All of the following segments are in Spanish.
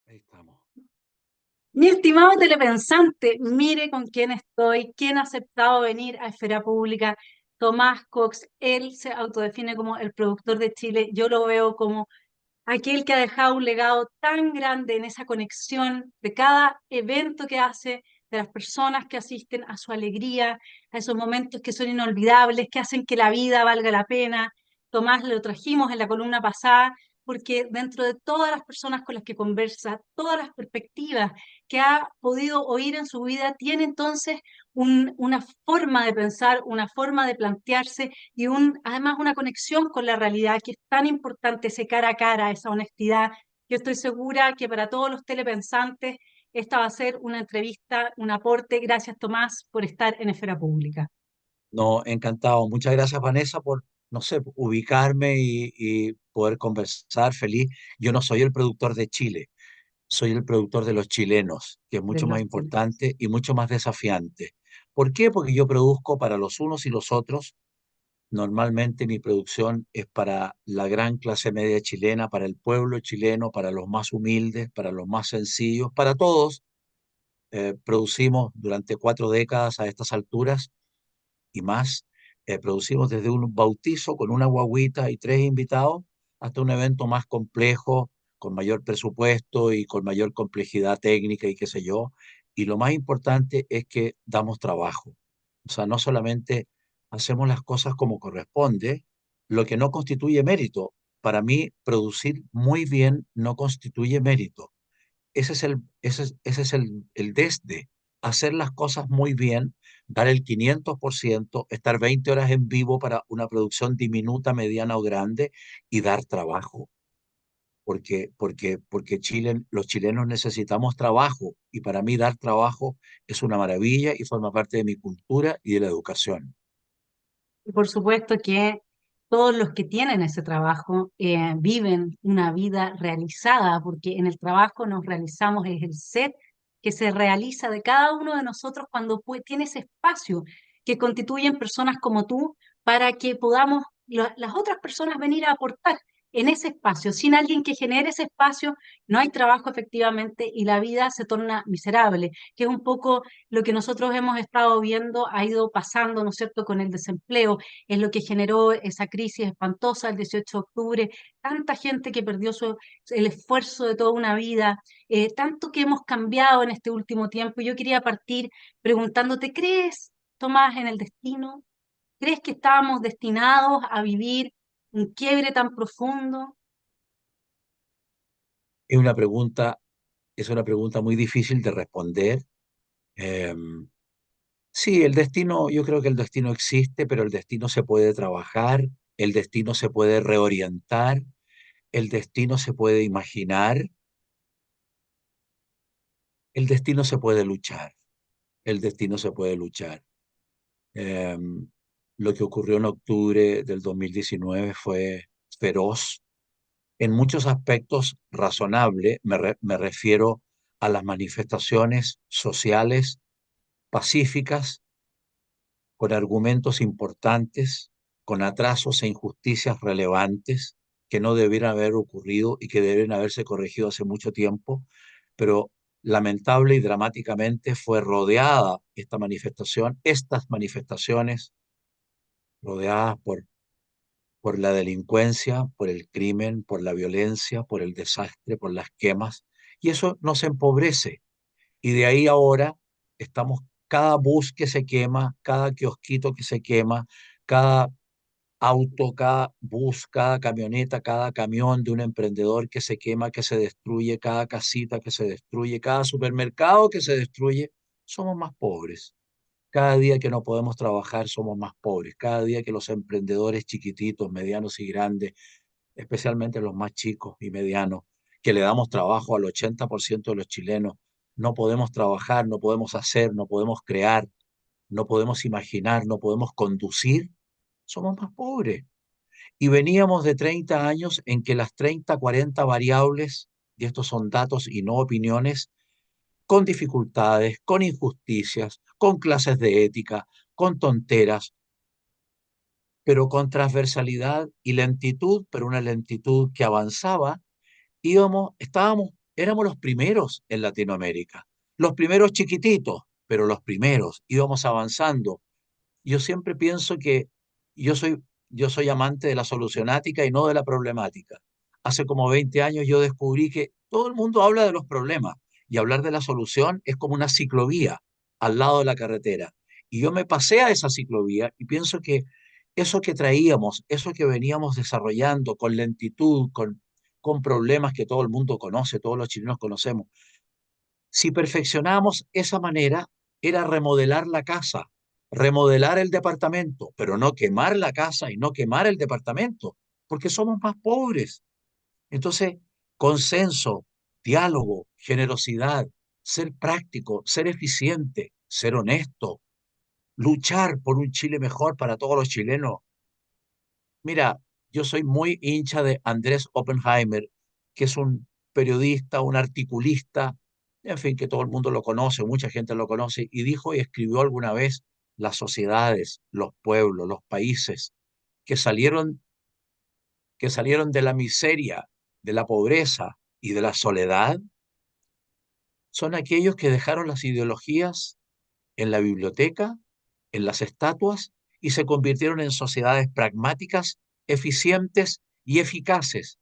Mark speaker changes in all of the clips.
Speaker 1: Ahí estamos.
Speaker 2: Mi estimado telepensante, mire con quién estoy, quién ha aceptado venir a Esfera Pública, Tomás Cox. Él se autodefine como el productor de Chile. Yo lo veo como aquel que ha dejado un legado tan grande en esa conexión de cada evento que hace, de las personas que asisten, a su alegría, a esos momentos que son inolvidables, que hacen que la vida valga la pena. Tomás lo trajimos en la columna pasada, porque dentro de todas las personas con las que conversa, todas las perspectivas que ha podido oír en su vida, tiene entonces una forma de pensar, una forma de plantearse y además una conexión con la realidad que es tan importante, ese cara a cara, esa honestidad. Yo estoy segura que para todos los telepensantes esta va a ser una entrevista, un aporte. Gracias, Tomás, por estar en Esfera Pública.
Speaker 1: No, encantado. Muchas gracias, Vanessa, por, no sé, ubicarme y poder conversar feliz. Yo no soy el productor de Chile, soy el productor de los chilenos, que es
Speaker 2: De
Speaker 1: mucho más
Speaker 2: los chilenos.
Speaker 1: importante y mucho más desafiante. ¿Por qué? Porque yo produzco para los unos y los otros. Normalmente mi producción es para la gran clase media chilena, para el pueblo chileno, para los más humildes, para los más sencillos, para todos. Producimos durante 4 décadas a estas alturas y más. Producimos desde un bautizo con una guagüita y 3 invitados hasta un evento más complejo, con mayor presupuesto y con mayor complejidad técnica y qué sé yo. Y lo más importante es que damos trabajo. O sea, no solamente hacemos las cosas como corresponde, lo que no constituye mérito. Para mí, producir muy bien no constituye mérito. Ese es el desde, hacer las cosas muy bien, dar el 500%, estar 20 horas en vivo para una producción diminuta, mediana o grande y dar trabajo. Porque Chile, los chilenos necesitamos trabajo y para mí dar trabajo es una maravilla y forma parte de mi cultura y de la educación.
Speaker 2: Y por supuesto que todos los que tienen ese trabajo viven una vida realizada, porque en el trabajo nos realizamos, es el ser que se realiza de cada uno de nosotros cuando tiene ese espacio que constituyen personas como tú para que podamos las otras personas venir a aportar en ese espacio. Sin alguien que genere ese espacio, no hay trabajo efectivamente y la vida se torna miserable, que es un poco lo que nosotros hemos estado viendo, ha ido pasando, ¿no es cierto?, con el desempleo, es lo que generó esa crisis espantosa el 18 de octubre, tanta gente que perdió el esfuerzo de toda una vida, tanto que hemos cambiado en este último tiempo. Yo quería partir preguntándote, ¿crees, Tomás, en el destino? ¿Crees que estábamos destinados a vivir un quiebre tan profundo?
Speaker 1: Es una pregunta, es una pregunta muy difícil de responder. Eh, sí, el destino, yo creo que el destino existe, pero el destino se puede trabajar, el destino se puede reorientar, el destino se puede imaginar, el destino se puede luchar, el destino se puede luchar. Eh, lo que ocurrió en octubre del 2019 fue feroz, en muchos aspectos razonable, me refiero a las manifestaciones sociales pacíficas, con argumentos importantes, con atrasos e injusticias relevantes que no debieran haber ocurrido y que deben haberse corregido hace mucho tiempo, pero lamentable y dramáticamente fue rodeada estas manifestaciones, rodeadas por la delincuencia, por el crimen, por la violencia, por el desastre, por las quemas, y eso nos empobrece. Y de ahí ahora estamos, cada bus que se quema, cada kiosquito que se quema, cada auto, cada bus, cada camioneta, cada camión de un emprendedor que se quema, que se destruye, cada casita que se destruye, cada supermercado que se destruye, somos más pobres. Cada día que no podemos trabajar somos más pobres. Cada día que los emprendedores chiquititos, medianos y grandes, especialmente los más chicos y medianos, que le damos trabajo al 80% de los chilenos, no podemos trabajar, no podemos hacer, no podemos crear, no podemos imaginar, no podemos conducir, somos más pobres. Y veníamos de 30 años en que las 30, 40 variables, y estos son datos y no opiniones, con dificultades, con injusticias, con clases de ética, con tonteras, pero con transversalidad y lentitud, pero una lentitud que avanzaba, éramos los primeros en Latinoamérica, los primeros chiquititos, pero los primeros, íbamos avanzando. Yo siempre pienso que yo soy, yo soy amante de la solucionática y no de la problemática. Hace como 20 años yo descubrí que todo el mundo habla de los problemas y hablar de la solución es como una ciclovía al lado de la carretera. Y yo me pasé a esa ciclovía y pienso que eso que traíamos, eso que veníamos desarrollando con lentitud, con problemas que todo el mundo conoce, todos los chilenos conocemos, si perfeccionamos esa manera, era remodelar la casa, remodelar el departamento, pero no quemar la casa y no quemar el departamento, porque somos más pobres. Entonces, consenso, diálogo, generosidad, ser práctico, ser eficiente, ser honesto, luchar por un Chile mejor para todos los chilenos. Mira, yo soy muy hincha de Andrés Oppenheimer, que es un periodista, un articulista, en fin, que todo el mundo lo conoce, mucha gente lo conoce, y dijo y escribió alguna vez las sociedades, los pueblos, los países que salieron de la miseria, de la pobreza y de la soledad, son aquellos que dejaron las ideologías en la biblioteca, en las estatuas, y se convirtieron en sociedades pragmáticas, eficientes y eficaces.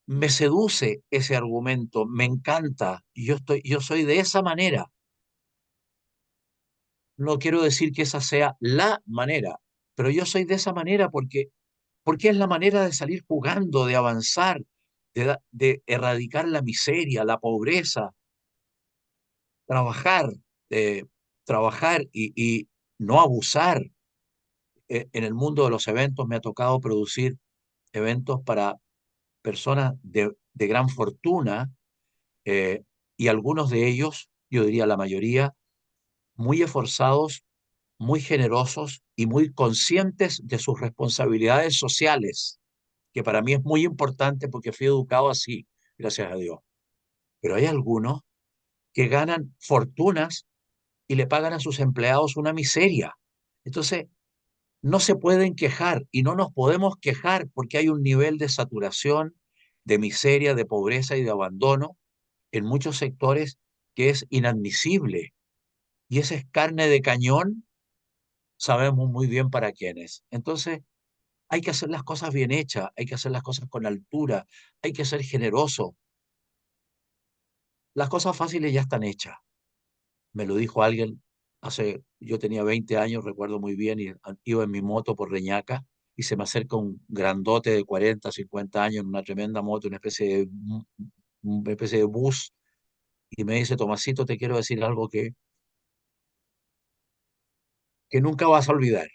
Speaker 1: Me seduce ese argumento, me encanta, y yo soy de esa manera. No quiero decir que esa sea la manera, pero yo soy de esa manera porque es la manera de salir jugando, de avanzar, de erradicar la miseria, la pobreza, trabajar, eh, trabajar y no abusar. En el mundo de los eventos me ha tocado producir eventos para personas de gran fortuna, eh, y algunos de ellos, yo diría la mayoría, muy esforzados, muy generosos y muy conscientes de sus responsabilidades sociales, que para mí es muy importante porque fui educado así, gracias a Dios. Pero hay algunos que ganan fortunas y le pagan a sus empleados una miseria. Entonces, no se pueden quejar y no nos podemos quejar porque hay un nivel de saturación, de miseria, de pobreza y de abandono en muchos sectores que es inadmisible. Y esa es carne de cañón, sabemos muy bien para quiénes. Entonces, hay que hacer las cosas bien hechas, hay que hacer las cosas con altura, hay que ser generoso. Las cosas fáciles ya están hechas. Me lo dijo alguien yo tenía 20 años, recuerdo muy bien, y iba en mi moto por Reñaca y se me acerca un grandote de 40, 50 años en una tremenda moto, una especie de bus, y me dice, Tomasito, te quiero decir algo que nunca vas a olvidar.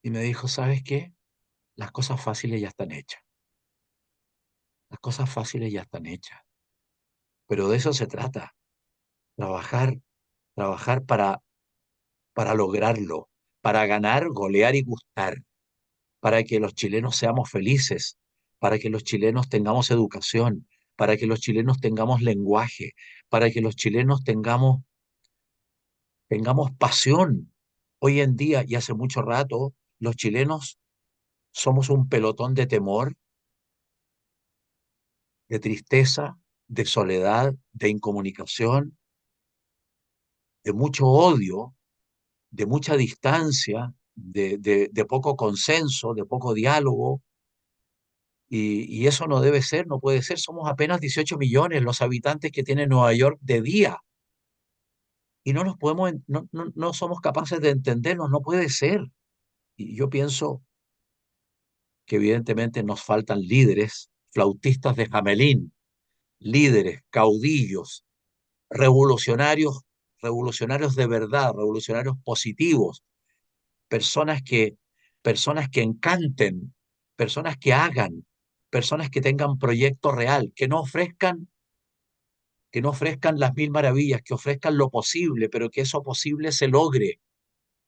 Speaker 1: Y me dijo, ¿sabes qué? Las cosas fáciles ya están hechas. Las cosas fáciles ya están hechas. Pero de eso se trata. Trabajar, trabajar para lograrlo, para ganar, golear y gustar, para que los chilenos seamos felices, para que los chilenos tengamos educación, para que los chilenos tengamos lenguaje, para que los chilenos tengamos pasión. Hoy en día y hace mucho rato, los chilenos somos un pelotón de temor, de tristeza, de soledad, de incomunicación, de mucho odio, de mucha distancia, de poco consenso, de poco diálogo, y eso no debe ser, no puede ser. Somos apenas 18 millones los habitantes que tiene Nueva York de día, y no nos podemos, no somos capaces de entendernos, no puede ser. Y yo pienso que evidentemente nos faltan líderes, flautistas de Jamelín, líderes, caudillos, revolucionarios, revolucionarios de verdad, revolucionarios positivos, personas que, personas que encanten, personas que hagan, personas que tengan proyecto real, que no ofrezcan las mil maravillas, que ofrezcan lo posible, pero que eso posible se logre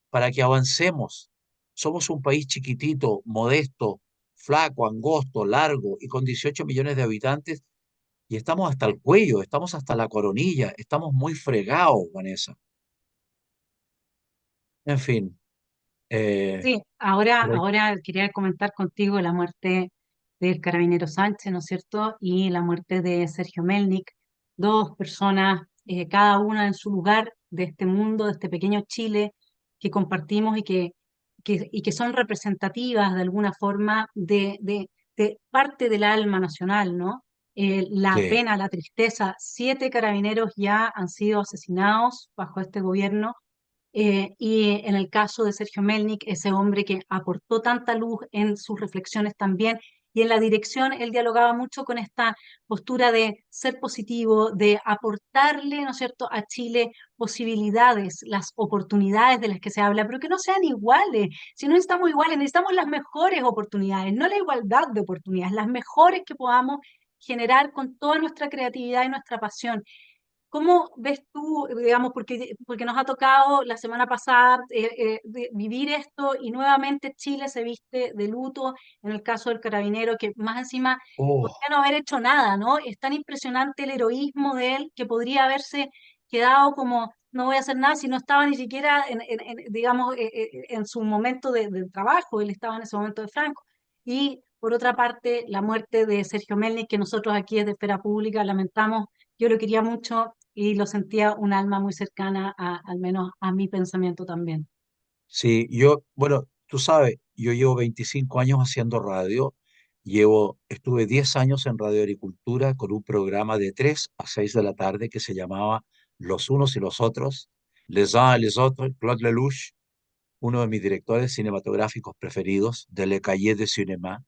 Speaker 1: para que avancemos. Somos un país chiquitito, modesto, flaco, angosto, largo y con 18 millones de habitantes y estamos hasta el cuello, estamos hasta la coronilla, estamos muy fregados, Vanessa. En fin, eh,
Speaker 2: Sí, ahora,
Speaker 1: pero
Speaker 2: ahora quería comentar contigo la muerte del carabinero Sánchez, ¿no es cierto? Y la muerte de Sergio Melnik, dos personas, cada una en su lugar de este mundo, de este pequeño Chile que compartimos y que son representativas de alguna forma de parte del alma nacional, ¿no? La
Speaker 1: sí,
Speaker 2: pena, la tristeza, 7 carabineros ya han sido asesinados bajo este gobierno y en el caso de Sergio Melnik, ese hombre que aportó tanta luz en sus reflexiones también, y en la dirección, él dialogaba mucho con esta postura de ser positivo, de aportarle, ¿no es cierto?, a Chile posibilidades, las oportunidades de las que se habla, pero que no sean iguales. Si no necesitamos iguales, necesitamos las mejores oportunidades, no la igualdad de oportunidades, las mejores que podamos generar con toda nuestra creatividad y nuestra pasión. ¿Cómo ves tú, digamos, porque nos ha tocado la semana pasada vivir esto y nuevamente Chile se viste de luto en el caso del carabinero, que más encima
Speaker 1: oh,
Speaker 2: podría no haber hecho nada, ¿no? Es tan impresionante el heroísmo de él que podría haberse quedado como, no voy a hacer nada si no estaba ni siquiera, digamos, en su momento de trabajo, él estaba en ese momento de Franco. Y por otra parte, la muerte de Sergio Melnik, que nosotros aquí desde Esfera Pública lamentamos, yo lo quería mucho y lo sentía un alma muy cercana al menos a mi pensamiento también.
Speaker 1: sí, yo, bueno, tú sabes, yo llevo 25 años haciendo radio, estuve 10 años en Radio Agricultura con un programa de 3 a 6 de la tarde que se llamaba Los Unos y los Otros, Les uns et les autres, Claude Lelouch, uno de mis directores cinematográficos preferidos, de Le Cahiers de Cinéma.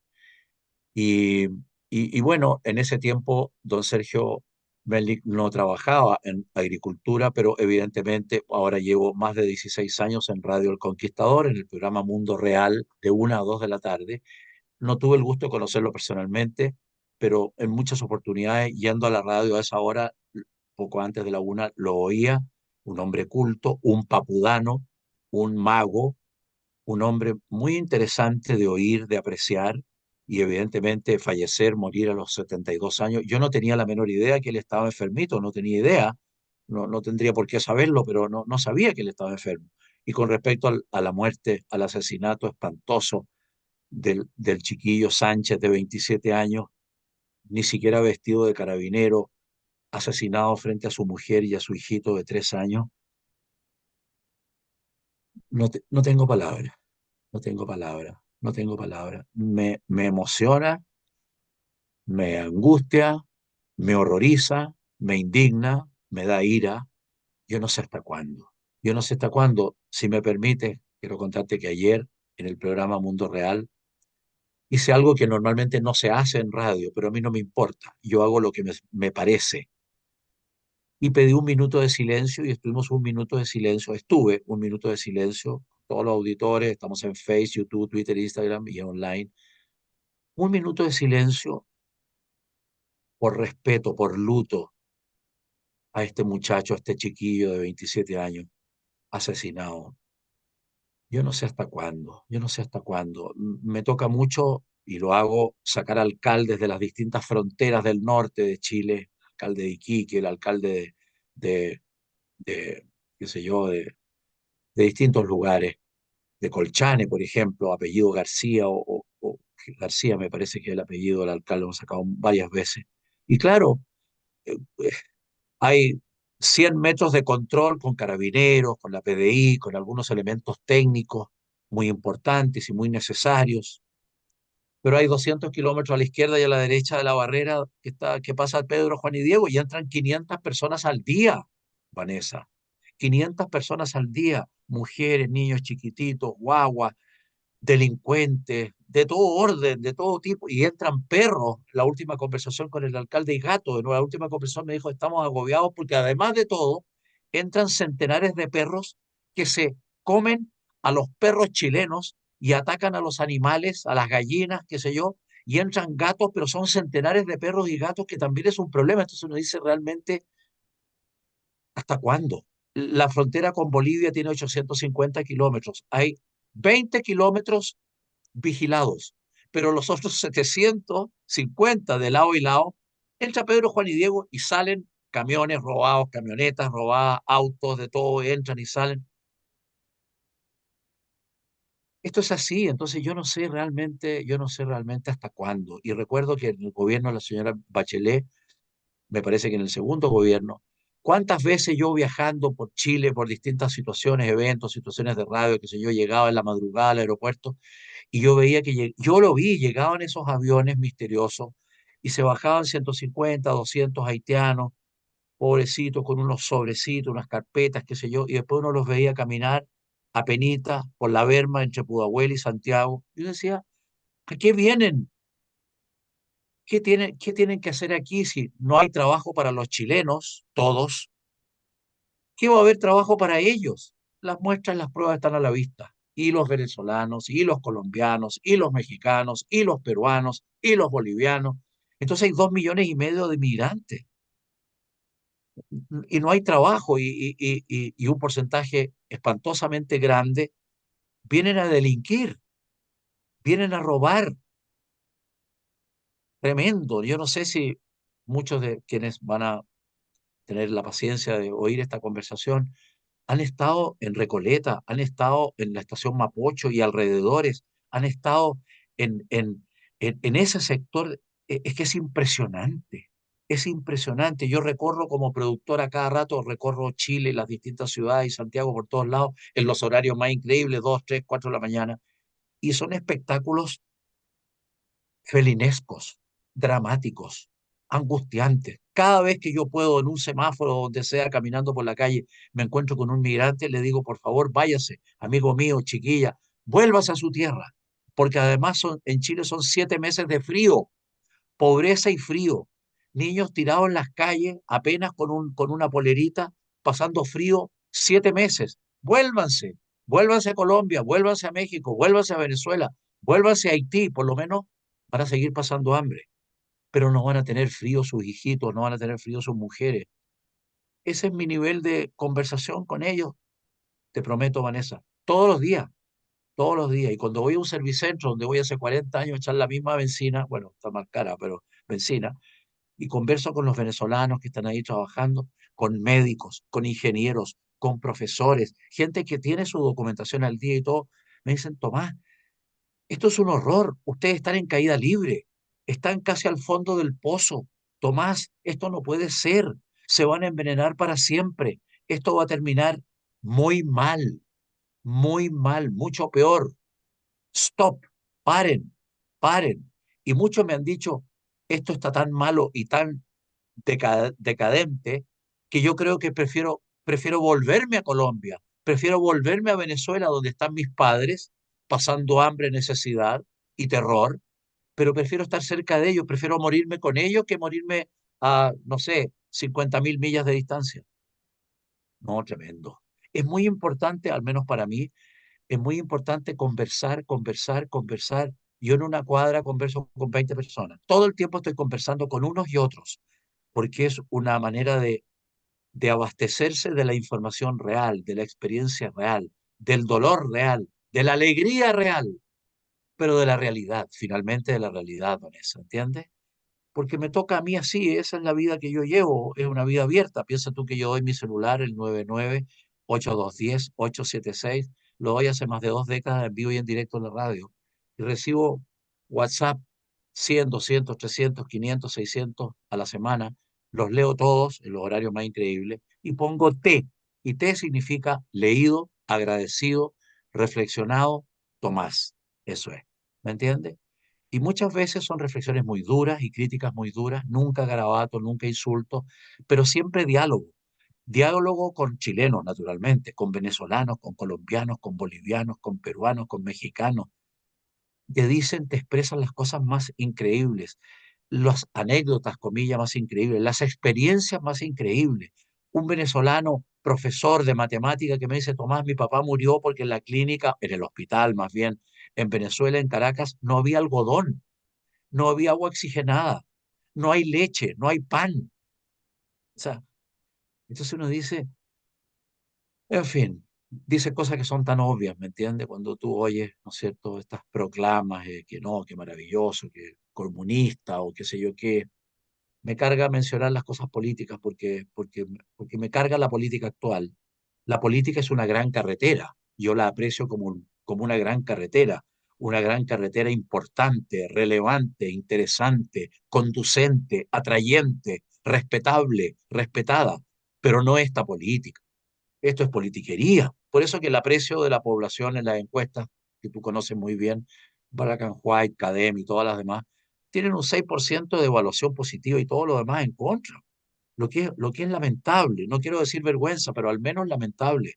Speaker 1: Y, y bueno, en ese tiempo, don Sergio Melnik no trabajaba en agricultura, pero evidentemente ahora llevo más de 16 años en Radio El Conquistador, en el programa Mundo Real, de 1 a 2 de la tarde. No tuve el gusto de conocerlo personalmente, pero en muchas oportunidades, yendo a la radio a esa hora, poco antes de la 1, lo oía, un hombre culto, un papudano, un mago, un hombre muy interesante de oír, de apreciar, y evidentemente fallecer, morir a los 72 años. Yo no tenía la menor idea que él estaba enfermito, no tenía idea, no tendría por qué saberlo, pero no sabía que él estaba enfermo. Y con respecto a la muerte, al asesinato espantoso del chiquillo Sánchez de 27 años, ni siquiera vestido de carabinero, asesinado frente a su mujer y a su hijito de 3 años, no tengo palabras. No tengo palabra, no tengo palabra. Me emociona, me angustia, me horroriza, me indigna, me da ira. Yo no sé hasta cuándo. Yo no sé hasta cuándo. Si me permite, quiero contarte que ayer en el programa Mundo Real hice algo que normalmente no se hace en radio, pero a mí no me importa. Yo hago lo que me parece. Y pedí un minuto de silencio y estuvimos un minuto de silencio. Estuve un minuto de silencio. Todos los auditores, estamos en Facebook, YouTube, Twitter, Instagram y online. Un minuto de silencio por respeto, por luto a este muchacho, a este chiquillo de 27 años asesinado. Yo no sé hasta cuándo, yo no sé hasta cuándo. Me toca mucho, y lo hago, sacar alcaldes de las distintas fronteras del norte de Chile, alcalde de Iquique, el alcalde de, qué sé yo, de distintos lugares, de Colchane, por ejemplo, apellido García o García me parece que es el apellido del alcalde, lo hemos sacado varias veces. Y claro, eh, hay 100 metros de control con carabineros, con la PDI, con algunos elementos técnicos muy importantes y muy necesarios, pero hay 200 kilómetros a la izquierda y a la derecha de la barrera que pasa Pedro, Juan y Diego y entran 500 personas al día, Vanessa. 500 personas al día, mujeres, niños chiquititos, guaguas, delincuentes, de todo orden, de todo tipo, y entran perros. La última conversación con el alcalde y gato, la última conversación me dijo, estamos agobiados porque además de todo, entran centenares de perros que se comen a los perros chilenos y atacan a los animales, a las gallinas, qué sé yo, y entran gatos, pero son centenares de perros y gatos que también es un problema. Entonces uno dice realmente, ¿hasta cuándo? La frontera con Bolivia tiene 850 kilómetros. Hay 20 kilómetros vigilados, pero los otros 750 de lado y lado, entra Pedro, Juan y Diego y salen camiones robados, camionetas robadas, autos de todo, entran y salen. Esto es así, entonces yo no sé realmente hasta cuándo. Y recuerdo que en el gobierno de la señora Bachelet, me parece que en el segundo gobierno, cuántas veces yo viajando por Chile, por distintas situaciones, eventos, situaciones de radio, que sé yo, llegaba en la madrugada al aeropuerto y yo veía que yo lo vi, llegaban esos aviones misteriosos y se bajaban 150, 200 haitianos, pobrecitos, con unos sobrecitos, unas carpetas, qué sé yo, y después uno los veía caminar a penitas por la berma entre Pudahuel y Santiago. Y yo decía, ¿a qué vienen? Qué tienen que hacer aquí si no hay trabajo para los chilenos, todos? ¿Qué va a haber trabajo para ellos? Las muestras, las pruebas están a la vista. Y los venezolanos, y los colombianos, y los mexicanos, y los peruanos, y los bolivianos. Entonces hay 2,5 millones de migrantes y no hay trabajo y un porcentaje espantosamente grande vienen a delinquir, vienen a robar. Tremendo. Yo no sé si muchos de quienes van a tener la paciencia de oír esta conversación han estado en Recoleta, han estado en la estación Mapocho y alrededores, han estado en, en, en ese sector. Es que es impresionante, es impresionante. Yo recorro como productor a cada rato, recorro Chile, las distintas ciudades y Santiago por todos lados, en los horarios más increíbles, 2, 3, 4 de la mañana, y son espectáculos felinescos, dramáticos, angustiantes. Cada vez que yo puedo en un semáforo, donde sea, caminando por la calle, me encuentro con un migrante, le digo, por favor, váyase, amigo mío, chiquilla, vuélvase a su tierra, porque además en Chile son 7 meses de frío, pobreza y frío. Niños tirados en las calles, apenas con una polerita, pasando frío 7 meses. Vuélvanse, vuélvanse a Colombia, vuélvanse a México, vuélvanse a Venezuela, vuélvanse a Haití, por lo menos van a seguir pasando hambre, pero no van a tener frío sus hijitos, no van a tener frío sus mujeres. Ese es mi nivel de conversación con ellos, te prometo, Vanessa, todos los días. Todos los días. Y cuando voy a un servicentro donde voy hace 40 años a echar la misma benzina, bueno, está más cara, pero benzina, y converso con los venezolanos que están ahí trabajando, con médicos, con ingenieros, con profesores, gente que tiene su documentación al día y todo, me dicen, Tomás, esto es un horror, ustedes están en caída libre, están casi al fondo del pozo. Tomás, esto no puede ser, se van a envenenar para siempre, esto va a terminar muy mal, mucho peor. Stop, paren, paren. Y muchos me han dicho, esto está tan malo y tan decadente que yo creo que prefiero volverme a Colombia, prefiero volverme a Venezuela donde están mis padres pasando hambre, necesidad y terror, pero prefiero estar cerca de ellos, prefiero morirme con ellos que morirme a, no sé, 50.000 millas de distancia. No, tremendo. Es muy importante, al menos para mí, es muy importante conversar, conversar, conversar. Yo en una cuadra converso con 20 personas. Todo el tiempo estoy conversando con unos y otros, porque es una manera de abastecerse de la información real, de la experiencia real, del dolor real, de la alegría real, pero de la realidad, finalmente de la realidad, Vanessa, ¿entiendes? Porque me toca a mí así, esa es la vida que yo llevo, es una vida abierta. Piensa tú que yo doy mi celular, el 99-8210-876, lo doy hace más de 2 décadas en vivo y en directo en la radio, y recibo WhatsApp 100, 200, 300, 500, 600 a la semana, los leo todos en los horarios más increíbles, y pongo T, y T significa leído, agradecido, reflexionado, Tomás, eso es, ¿me entiendes? Y muchas veces son reflexiones muy duras y críticas muy duras, nunca garabato, nunca insulto, pero siempre diálogo. Diálogo con chilenos, naturalmente, con venezolanos, con colombianos, con bolivianos, con peruanos, con mexicanos. te dicen, te expresan las cosas más increíbles, las anécdotas, comillas, más increíbles, las experiencias más increíbles. Un venezolano, profesor de matemática, que me dice, Tomás, mi papá murió porque en la clínica, en el hospital más bien, en Venezuela, en Caracas, no había algodón, no había agua oxigenada, no hay leche, no hay pan. O sea, entonces uno dice, en fin, dice cosas que son tan obvias, ¿me entiendes? Cuando tú oyes, ¿no es cierto?, estas proclamas, que no, que maravilloso, que comunista o qué sé yo qué. Me carga mencionar las cosas políticas porque me carga la política actual. La política es una gran carretera. Yo la aprecio como una gran carretera importante, relevante, interesante, conducente, atrayente, respetable, respetada, pero no esta política. Esto es politiquería. Por eso que el aprecio de la población en las encuestas, que tú conoces muy bien, Black and White, CADEM y todas las demás, tienen un 6% de evaluación positiva y todo lo demás en contra. Lo que es lamentable, no quiero decir vergüenza, pero al menos lamentable,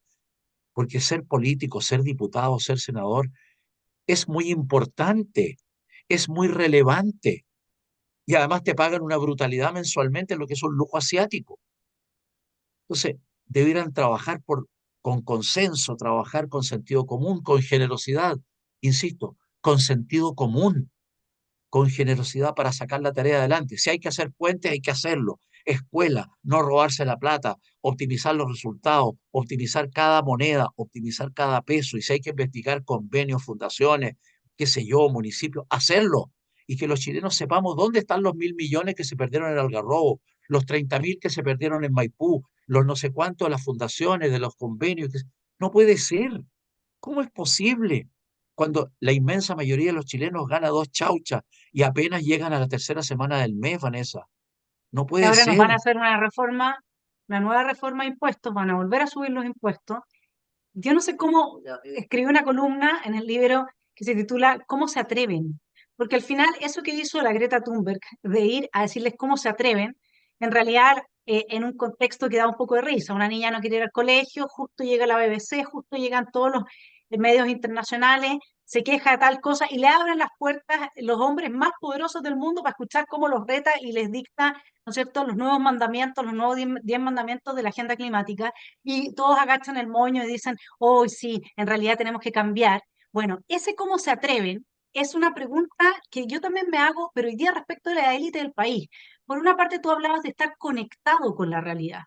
Speaker 1: porque ser político, ser diputado, ser senador es muy importante, es muy relevante y además te pagan una brutalidad mensualmente, lo que es un lujo asiático. Entonces, debieran trabajar con consenso, trabajar con sentido común, con generosidad, insisto, con sentido común, con generosidad para sacar la tarea adelante. Si hay que hacer puentes, hay que hacerlo. Escuela, no robarse la plata, optimizar los resultados, optimizar cada moneda, optimizar cada peso. Y si hay que investigar convenios, fundaciones, qué sé yo, municipios, hacerlo. Y que los chilenos sepamos dónde están los 1.000 millones que se perdieron en Algarrobo, los 30.000 que se perdieron en Maipú, los no sé cuántos de las fundaciones, de los convenios. No puede ser. ¿Cómo es posible? Cuando la inmensa mayoría de los chilenos gana dos chauchas y apenas llegan a la tercera semana del mes, Vanessa. No
Speaker 2: Y
Speaker 1: puede
Speaker 2: ahora nos
Speaker 1: ser.
Speaker 2: van a hacer una reforma, una nueva reforma de impuestos, van a volver a subir los impuestos. Yo no sé cómo escribí una columna en el libro que se titula ¿Cómo se atreven? Porque al final eso que hizo la Greta Thunberg de ir a decirles cómo se atreven, en realidad en un contexto que da un poco de risa. Una niña no quiere ir al colegio, justo llega la BBC, justo llegan todos los medios internacionales, se queja de tal cosa y le abren las puertas los hombres más poderosos del mundo para escuchar cómo los reta y les dicta, ¿no es cierto?, los nuevos mandamientos, los nuevos 10 mandamientos de la agenda climática y todos agachan el moño y dicen, hoy sí, en realidad tenemos que cambiar. Bueno, ese cómo se atreven es una pregunta que yo también me hago, pero hoy día respecto de la élite del país. Por una parte, tú hablabas de estar conectado con la realidad.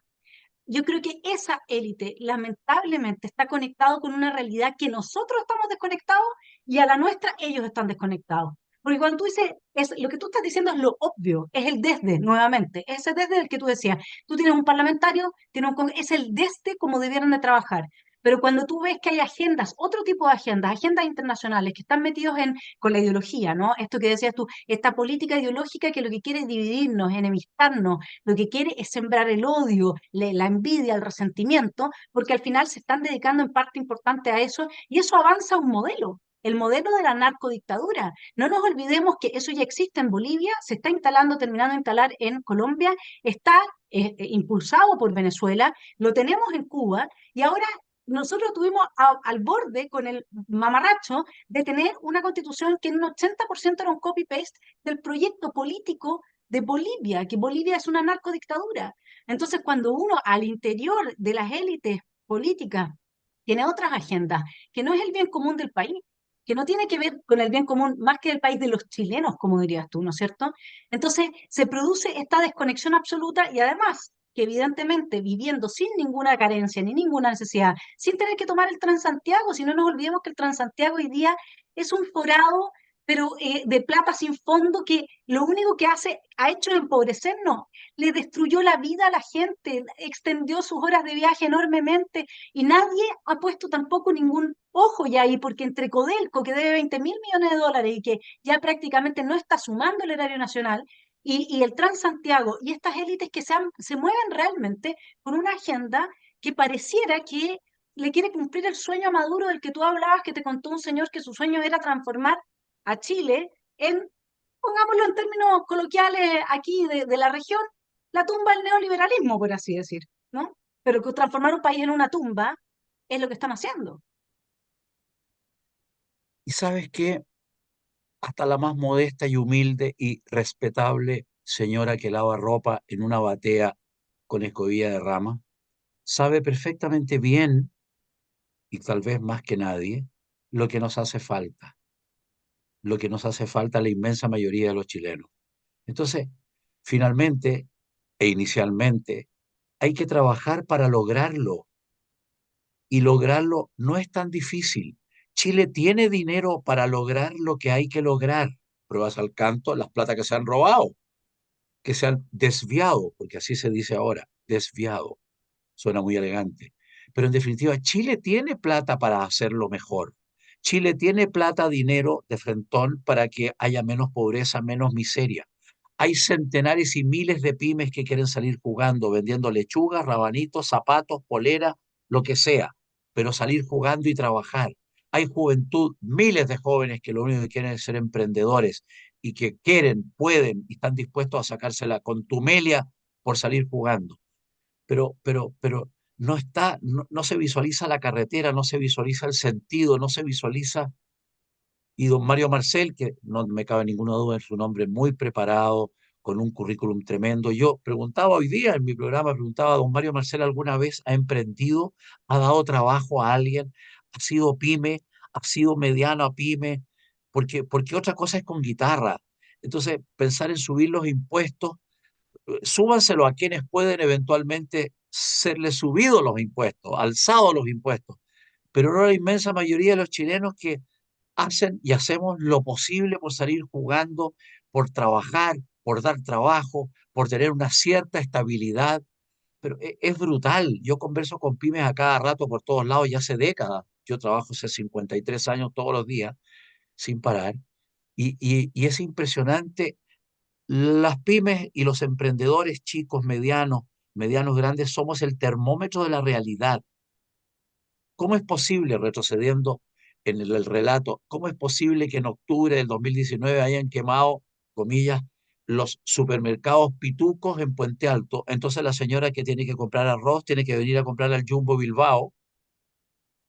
Speaker 2: Yo creo que esa élite, lamentablemente, está conectado con una realidad que nosotros estamos desconectados y a la nuestra ellos están desconectados. Porque cuando tú dices, lo que tú estás diciendo es lo obvio, es el desde, nuevamente, ese desde del que tú decías. Tú tienes un parlamentario, es el desde como debieran de trabajar. Pero cuando tú ves que hay agendas, otro tipo de agendas, agendas internacionales que están metidos con la ideología, ¿no? Esto que decías tú, esta política ideológica que lo que quiere es dividirnos, enemistarnos, lo que quiere es sembrar el odio, la envidia, el resentimiento, porque al final se están dedicando en parte importante a eso y eso avanza un modelo. El modelo de la narcodictadura. No nos olvidemos que eso ya existe en Bolivia, se está instalando, terminando de instalar en Colombia, está impulsado por Venezuela, lo tenemos en Cuba y ahora nosotros estuvimos al borde con el mamarracho de tener una constitución que en un 80% era un copy-paste del proyecto político de Bolivia, que Bolivia es una narcodictadura. Entonces, cuando uno al interior de las élites políticas tiene otras agendas, que no es el bien común del país, que no tiene que ver con el bien común más que el país de los chilenos, como dirías tú, ¿no es cierto? Entonces, se produce esta desconexión absoluta y además que evidentemente viviendo sin ninguna carencia ni ninguna necesidad, sin tener que tomar el Transantiago, si no nos olvidemos que el Transantiago hoy día es un forado pero de plata sin fondo que lo único que ha hecho es empobrecernos, le destruyó la vida a la gente, extendió sus horas de viaje enormemente y nadie ha puesto tampoco ningún ojo ya ahí, porque entre Codelco, que debe 20.000 millones de dólares y que ya prácticamente no está sumando el erario nacional, y el Transantiago y estas élites que se mueven realmente con una agenda que pareciera que le quiere cumplir el sueño a Maduro del que tú hablabas, que te contó un señor que su sueño era transformar a Chile en, pongámoslo en términos coloquiales aquí de la región, la tumba del neoliberalismo, por así decir, ¿no? Pero que transformar un país en una tumba es lo que están haciendo.
Speaker 1: ¿Y sabes qué? hasta la más modesta y humilde y respetable señora que lava ropa en una batea con escobilla de rama, sabe perfectamente bien, y tal vez más que nadie, lo que nos hace falta, lo que nos hace falta a la inmensa mayoría de los chilenos. Entonces, finalmente e inicialmente, hay que trabajar para lograrlo, y lograrlo no es tan difícil. Chile tiene dinero para lograr lo que hay que lograr. Pruebas al canto, las plata que se han robado, que se han desviado, porque así se dice ahora, desviado. Suena muy elegante. Pero en definitiva, Chile tiene plata para hacerlo mejor. Chile tiene plata, dinero de frentón para que haya menos pobreza, menos miseria. Hay centenares y miles de pymes que quieren salir jugando, vendiendo lechugas, rabanitos, zapatos, polera, lo que sea, pero salir jugando y trabajar. Hay juventud, miles de jóvenes que lo único que quieren es ser emprendedores y que quieren, pueden y están dispuestos a sacarse la contumelia por salir jugando, pero no está, no se visualiza la carretera, no se visualiza el sentido, no se visualiza. Y don Mario Marcel, que no me cabe ninguna duda en su nombre, muy preparado, con un currículum tremendo. Yo preguntaba hoy día en mi programa, preguntaba, ¿don Mario Marcel alguna vez ha emprendido, ha dado trabajo a alguien, ha sido pyme, ha sido mediano a pyme? Porque otra cosa es con guitarra. Entonces, pensar en subir los impuestos, súbanselo a quienes pueden eventualmente serle subidos los impuestos, alzados los impuestos, pero no la inmensa mayoría de los chilenos que hacen y hacemos lo posible por salir jugando, por trabajar, por dar trabajo, por tener una cierta estabilidad. Pero es brutal. Yo converso con pymes a cada rato por todos lados, ya hace décadas. Yo trabajo hace 53 años todos los días, sin parar. Y es impresionante. Las pymes y los emprendedores chicos, medianos, medianos grandes, somos el termómetro de la realidad. ¿Cómo es posible, retrocediendo en el relato, cómo es posible que en octubre del 2019 hayan quemado, comillas, los supermercados pitucos en Puente Alto? Entonces la señora que tiene que comprar arroz tiene que venir a comprar al Jumbo Bilbao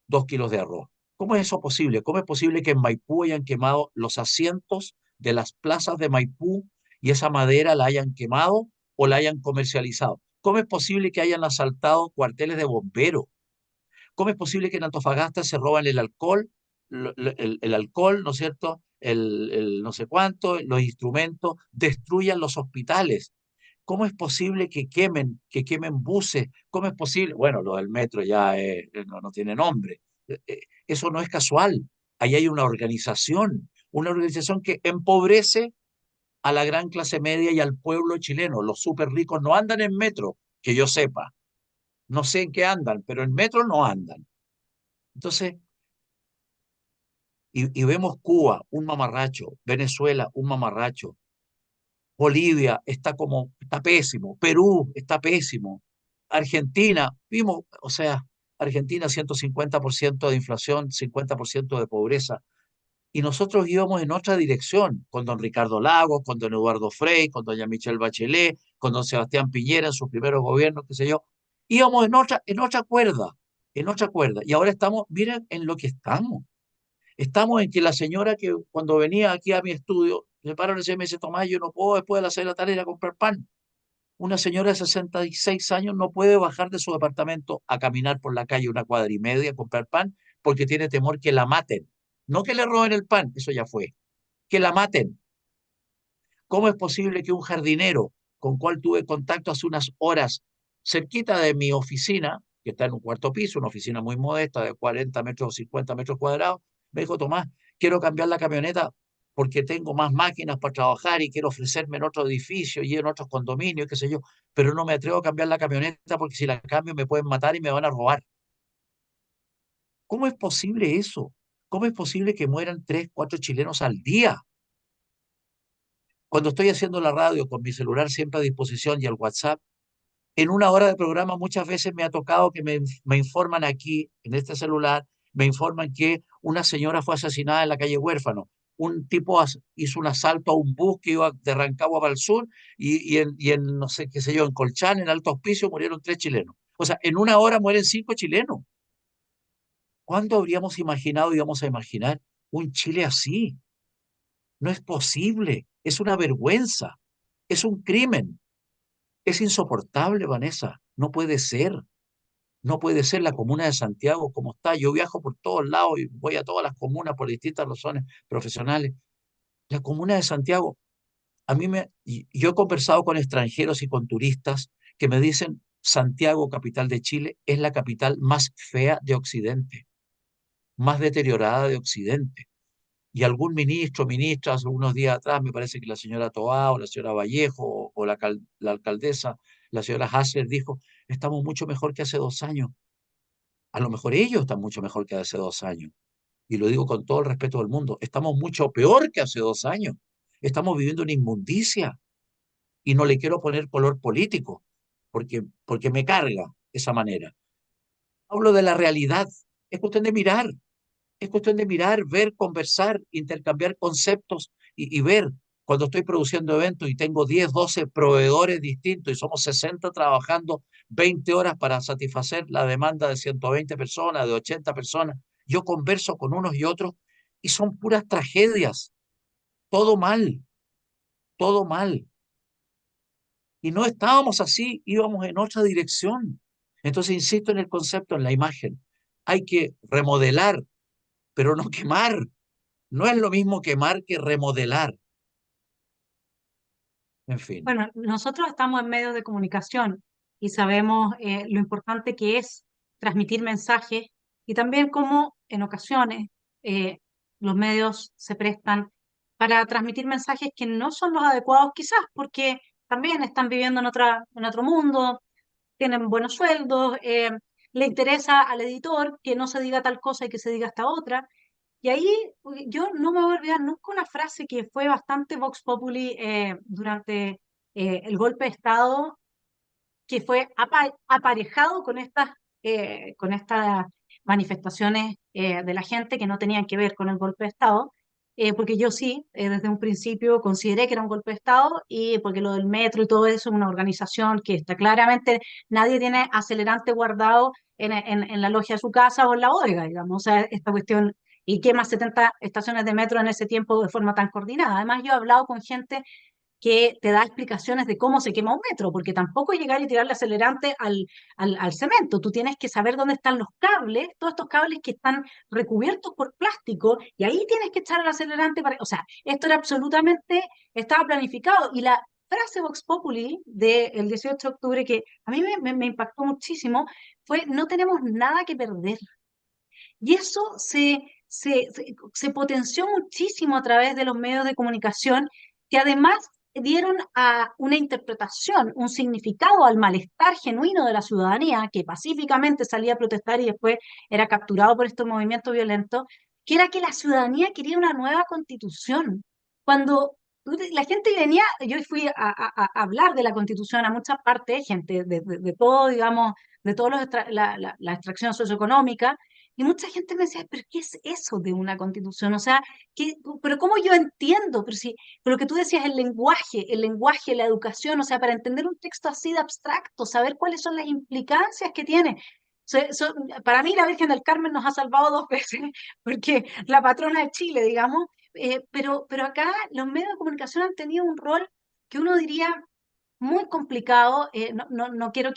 Speaker 1: 2 kilos de arroz. ¿Cómo es eso posible? ¿Cómo es posible que en Maipú hayan quemado los asientos de las plazas de Maipú y esa madera la hayan quemado o la hayan comercializado? ¿Cómo es posible que hayan asaltado cuarteles de bomberos? ¿Cómo es posible que en Antofagasta se roban el alcohol, el alcohol, ¿no es cierto? El no sé cuánto, los instrumentos, destruyan los hospitales? ¿Cómo es posible que quemen buses? ¿Cómo es posible? Bueno, lo del metro ya no tiene nombre. Eso no es casual. Ahí hay una organización que empobrece a la gran clase media y al pueblo chileno. Los súper ricos no andan en metro, que yo sepa. No sé en qué andan, pero en metro no andan. Entonces, y vemos Cuba, un mamarracho, Venezuela, un mamarracho, Bolivia está pésimo, Perú está pésimo, Argentina, vimos, o sea, Argentina 150% de inflación, 50% de pobreza, y nosotros íbamos en otra dirección, con don Ricardo Lagos, con don Eduardo Frei, con doña Michelle Bachelet, con don Sebastián Piñera en sus primeros gobiernos, qué sé yo, íbamos en otra cuerda, y ahora estamos, miren en lo que estamos. Estamos en que la señora que cuando venía aquí a mi estudio, me para y me dice, Tomás, yo no puedo después de las 6 de la tarde ir a comprar pan. Una señora de 66 años no puede bajar de su departamento a caminar por la calle una cuadra y media a comprar pan porque tiene temor que la maten. No que le roben el pan, eso ya fue, que la maten. ¿Cómo es posible que un jardinero con cual tuve contacto hace unas horas cerquita de mi oficina, que está en un cuarto piso, una oficina muy modesta de 40 metros, 50 metros cuadrados, me dijo, Tomás, quiero cambiar la camioneta porque tengo más máquinas para trabajar y quiero ofrecerme en otro edificio y en otros condominios, qué sé yo, pero no me atrevo a cambiar la camioneta porque si la cambio me pueden matar y me van a robar? ¿Cómo es posible eso? ¿Cómo es posible que mueran 3, 4 chilenos al día? Cuando estoy haciendo la radio con mi celular siempre a disposición y el WhatsApp, en una hora de programa muchas veces me ha tocado que me informan aquí, en este celular, me informan que una señora fue asesinada en la calle Huérfano. Un tipo hizo un asalto a un bus que iba de Rancagua para el sur y en, no sé qué sé yo, en Colchán, en Alto Hospicio, murieron 3 chilenos. O sea, en una hora mueren 5 chilenos. ¿Cuándo habríamos imaginado, íbamos a imaginar un Chile así? No es posible, es una vergüenza, es un crimen, es insoportable, Vanessa, no puede ser. No puede ser la comuna de Santiago como está. Yo viajo por todos lados y voy a todas las comunas por distintas razones profesionales. La comuna de Santiago, y yo he conversado con extranjeros y con turistas que me dicen, Santiago, capital de Chile, es la capital más fea de Occidente, más deteriorada de Occidente. Y algún ministro, ministra, hace unos días atrás, me parece que la señora Toá o la señora Vallejo o la alcaldesa, la señora Hasler dijo, estamos mucho mejor que hace 2 años. A lo mejor ellos están mucho mejor que hace 2 años. Y lo digo con todo el respeto del mundo. Estamos mucho peor que hace 2 años. Estamos viviendo una inmundicia. Y no le quiero poner color político, porque me carga esa manera. Hablo de la realidad. Es cuestión de mirar. Es cuestión de mirar, ver, conversar, intercambiar conceptos y ver. Cuando estoy produciendo eventos y tengo 10, 12 proveedores distintos y somos 60 trabajando 20 horas para satisfacer la demanda de 120 personas, de 80 personas, yo converso con unos y otros y son puras tragedias. Todo mal, todo mal. Y no estábamos así, íbamos en otra dirección. Entonces, insisto en el concepto, en la imagen. Hay que remodelar, pero no quemar. No es lo mismo quemar que remodelar. En fin,
Speaker 2: Bueno, nosotros estamos en medios de comunicación y sabemos lo importante que es transmitir mensajes y también cómo en ocasiones los medios se prestan para transmitir mensajes que no son los adecuados quizás porque también están viviendo en otro mundo, tienen buenos sueldos, le interesa al editor que no se diga tal cosa y que se diga esta otra. Y ahí yo no me voy a olvidar nunca una frase que fue bastante Vox Populi durante el golpe de Estado, que fue aparejado con estas manifestaciones de la gente que no tenían que ver con el golpe de Estado, porque yo sí, desde un principio consideré que era un golpe de Estado y porque lo del metro y todo eso es una organización que está claramente, nadie tiene acelerante guardado en la logia de su casa o en la bodega, digamos, o sea, esta cuestión y quema 70 estaciones de metro en ese tiempo de forma tan coordinada. Además, yo he hablado con gente que te da explicaciones de cómo se quema un metro, porque tampoco es llegar y tirarle acelerante al cemento. Tú tienes que saber dónde están los cables, todos estos cables que están recubiertos por plástico, y ahí tienes que echar el acelerante para. O sea, esto era absolutamente, estaba planificado. Y la frase Vox Populi del 18 de octubre, que a mí me impactó muchísimo, fue: no tenemos nada que perder. Y eso se potenció muchísimo a través de los medios de comunicación, que además dieron a una interpretación, un significado al malestar genuino de la ciudadanía, que pacíficamente salía a protestar y después era capturado por estos movimientos violentos, que era que la ciudadanía quería una nueva constitución. Cuando la gente venía, yo fui a hablar de la constitución a muchas partes, gente de todo, digamos, de todos la extracción socioeconómica, y mucha gente me decía, pero ¿qué es eso de una constitución? O sea, pero ¿cómo yo entiendo? Pero lo que tú decías, el lenguaje, la educación, o sea, para entender un texto así de abstracto, saber cuáles son las implicancias que tiene. Para mí la Virgen del Carmen nos ha salvado 2 veces, porque la patrona de Chile, digamos, pero acá los medios de comunicación han tenido un rol que uno diría muy complicado. No quiero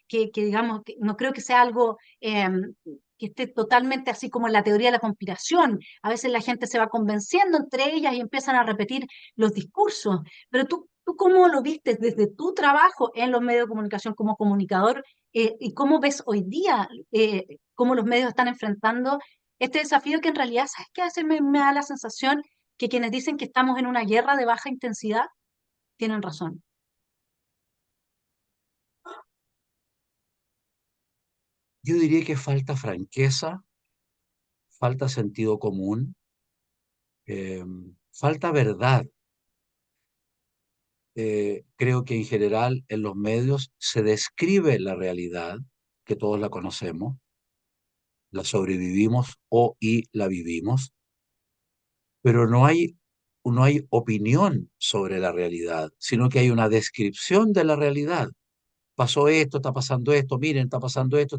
Speaker 2: digamos, no creo que sea algo que esté totalmente así como en la teoría de la conspiración. A veces la gente se va convenciendo entre ellas y empiezan a repetir los discursos. Pero tú ¿cómo lo viste desde tu trabajo en los medios de comunicación como comunicador? ¿Y cómo ves hoy día cómo los medios están enfrentando este desafío que en realidad, ¿sabes qué? A veces me da la sensación que quienes dicen que estamos en una guerra de baja intensidad tienen razón.
Speaker 1: yo diría que falta franqueza, falta sentido común, eh, falta verdad. Creo que en general en los medios se describe la realidad, que todos la conocemos, la sobrevivimos y la vivimos, pero no hay opinión sobre la realidad, sino que hay una descripción de la realidad. Pasó esto, está pasando esto, miren, está pasando esto,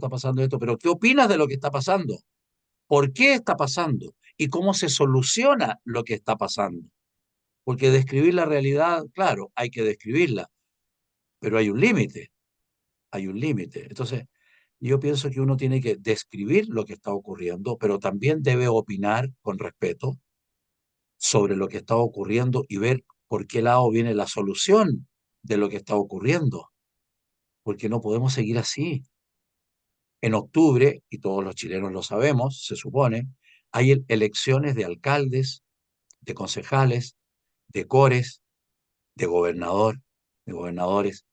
Speaker 1: pero ¿qué opinas de lo que está pasando? ¿Por qué está pasando? ¿Y cómo se soluciona lo que está pasando? porque describir la realidad, claro, hay que describirla, pero hay un límite, hay un límite. Entonces, yo pienso que uno tiene que describir lo que está ocurriendo, pero también debe opinar con respeto sobre lo que está ocurriendo y ver por qué lado viene la solución de lo que está ocurriendo, porque no podemos seguir así. En octubre, y todos los chilenos lo sabemos, se supone, hay elecciones de alcaldes, de concejales, de cores, de gobernador, de gobernadores.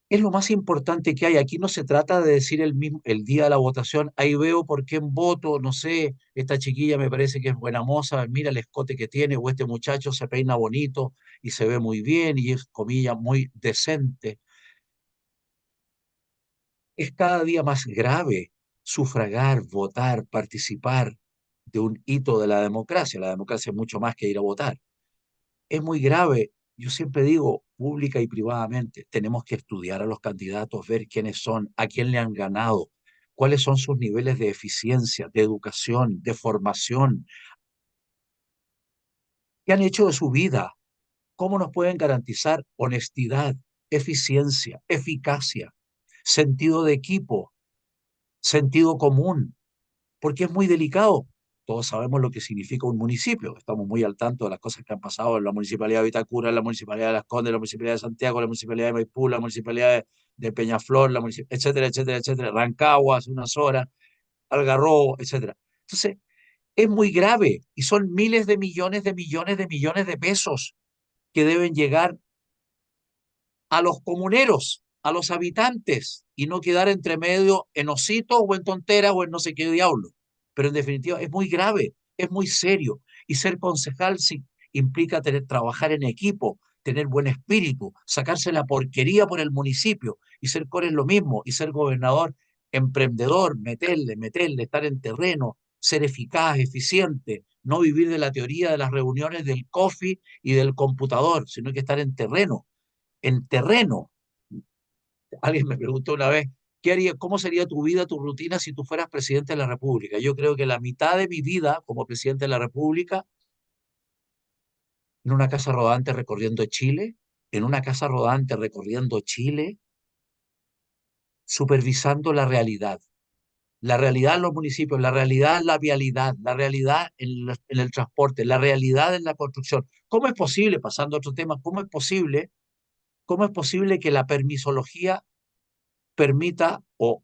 Speaker 1: Es lo más importante que hay. Aquí no se trata de decir el mismo, el día de la votación, ahí veo por quién voto, no sé, esta chiquilla me parece que es buena moza, mira el escote que tiene, o este muchacho se peina bonito y se ve muy bien y es, comillas, muy decente. Es cada día más grave sufragar, votar, participar de un hito de la democracia. La democracia es mucho más que ir a votar. Es muy grave. Yo siempre digo, pública y privadamente, tenemos que estudiar a los candidatos, ver quiénes son, a quién le han ganado, cuáles son sus niveles de eficiencia, de educación, de formación, qué han hecho de su vida, cómo nos pueden garantizar honestidad, eficiencia, eficacia, sentido de equipo, sentido común, porque es muy delicado. Todos sabemos lo que significa un municipio, estamos muy al tanto de las cosas que han pasado en la municipalidad de Vitacura, en la municipalidad de Las Condes, en la municipalidad de Santiago, en la municipalidad de Maipú, en la municipalidad de Peñaflor, etcétera, etcétera, etcétera, Rancagua hace unas horas, Algarrobo, etcétera. Entonces, es muy grave y son miles de millones de millones de millones de pesos que deben llegar a los comuneros, a los habitantes, y no quedar entre medio en ositos o en tonteras o en no sé qué diablo. Pero en definitiva es muy grave, es muy serio. Y ser concejal sí, implica trabajar en equipo, tener buen espíritu, sacarse la porquería por el municipio. Y ser core es lo mismo. Y ser gobernador, emprendedor, meterle, meterle, estar en terreno, ser eficaz, eficiente, no vivir de la teoría de las reuniones del coffee y del computador, sino que estar en terreno. Alguien me preguntó una vez, ¿qué haría, cómo sería tu vida, tu rutina si tú fueras presidente de la República? Yo creo que la mitad de mi vida como presidente de la República, en una casa rodante recorriendo Chile, en una casa rodante recorriendo Chile, supervisando la realidad en los municipios, la realidad en la vialidad, la realidad en el transporte, la realidad en la construcción. ¿Cómo es posible, pasando a otro tema, cómo es posible que la permisología permita o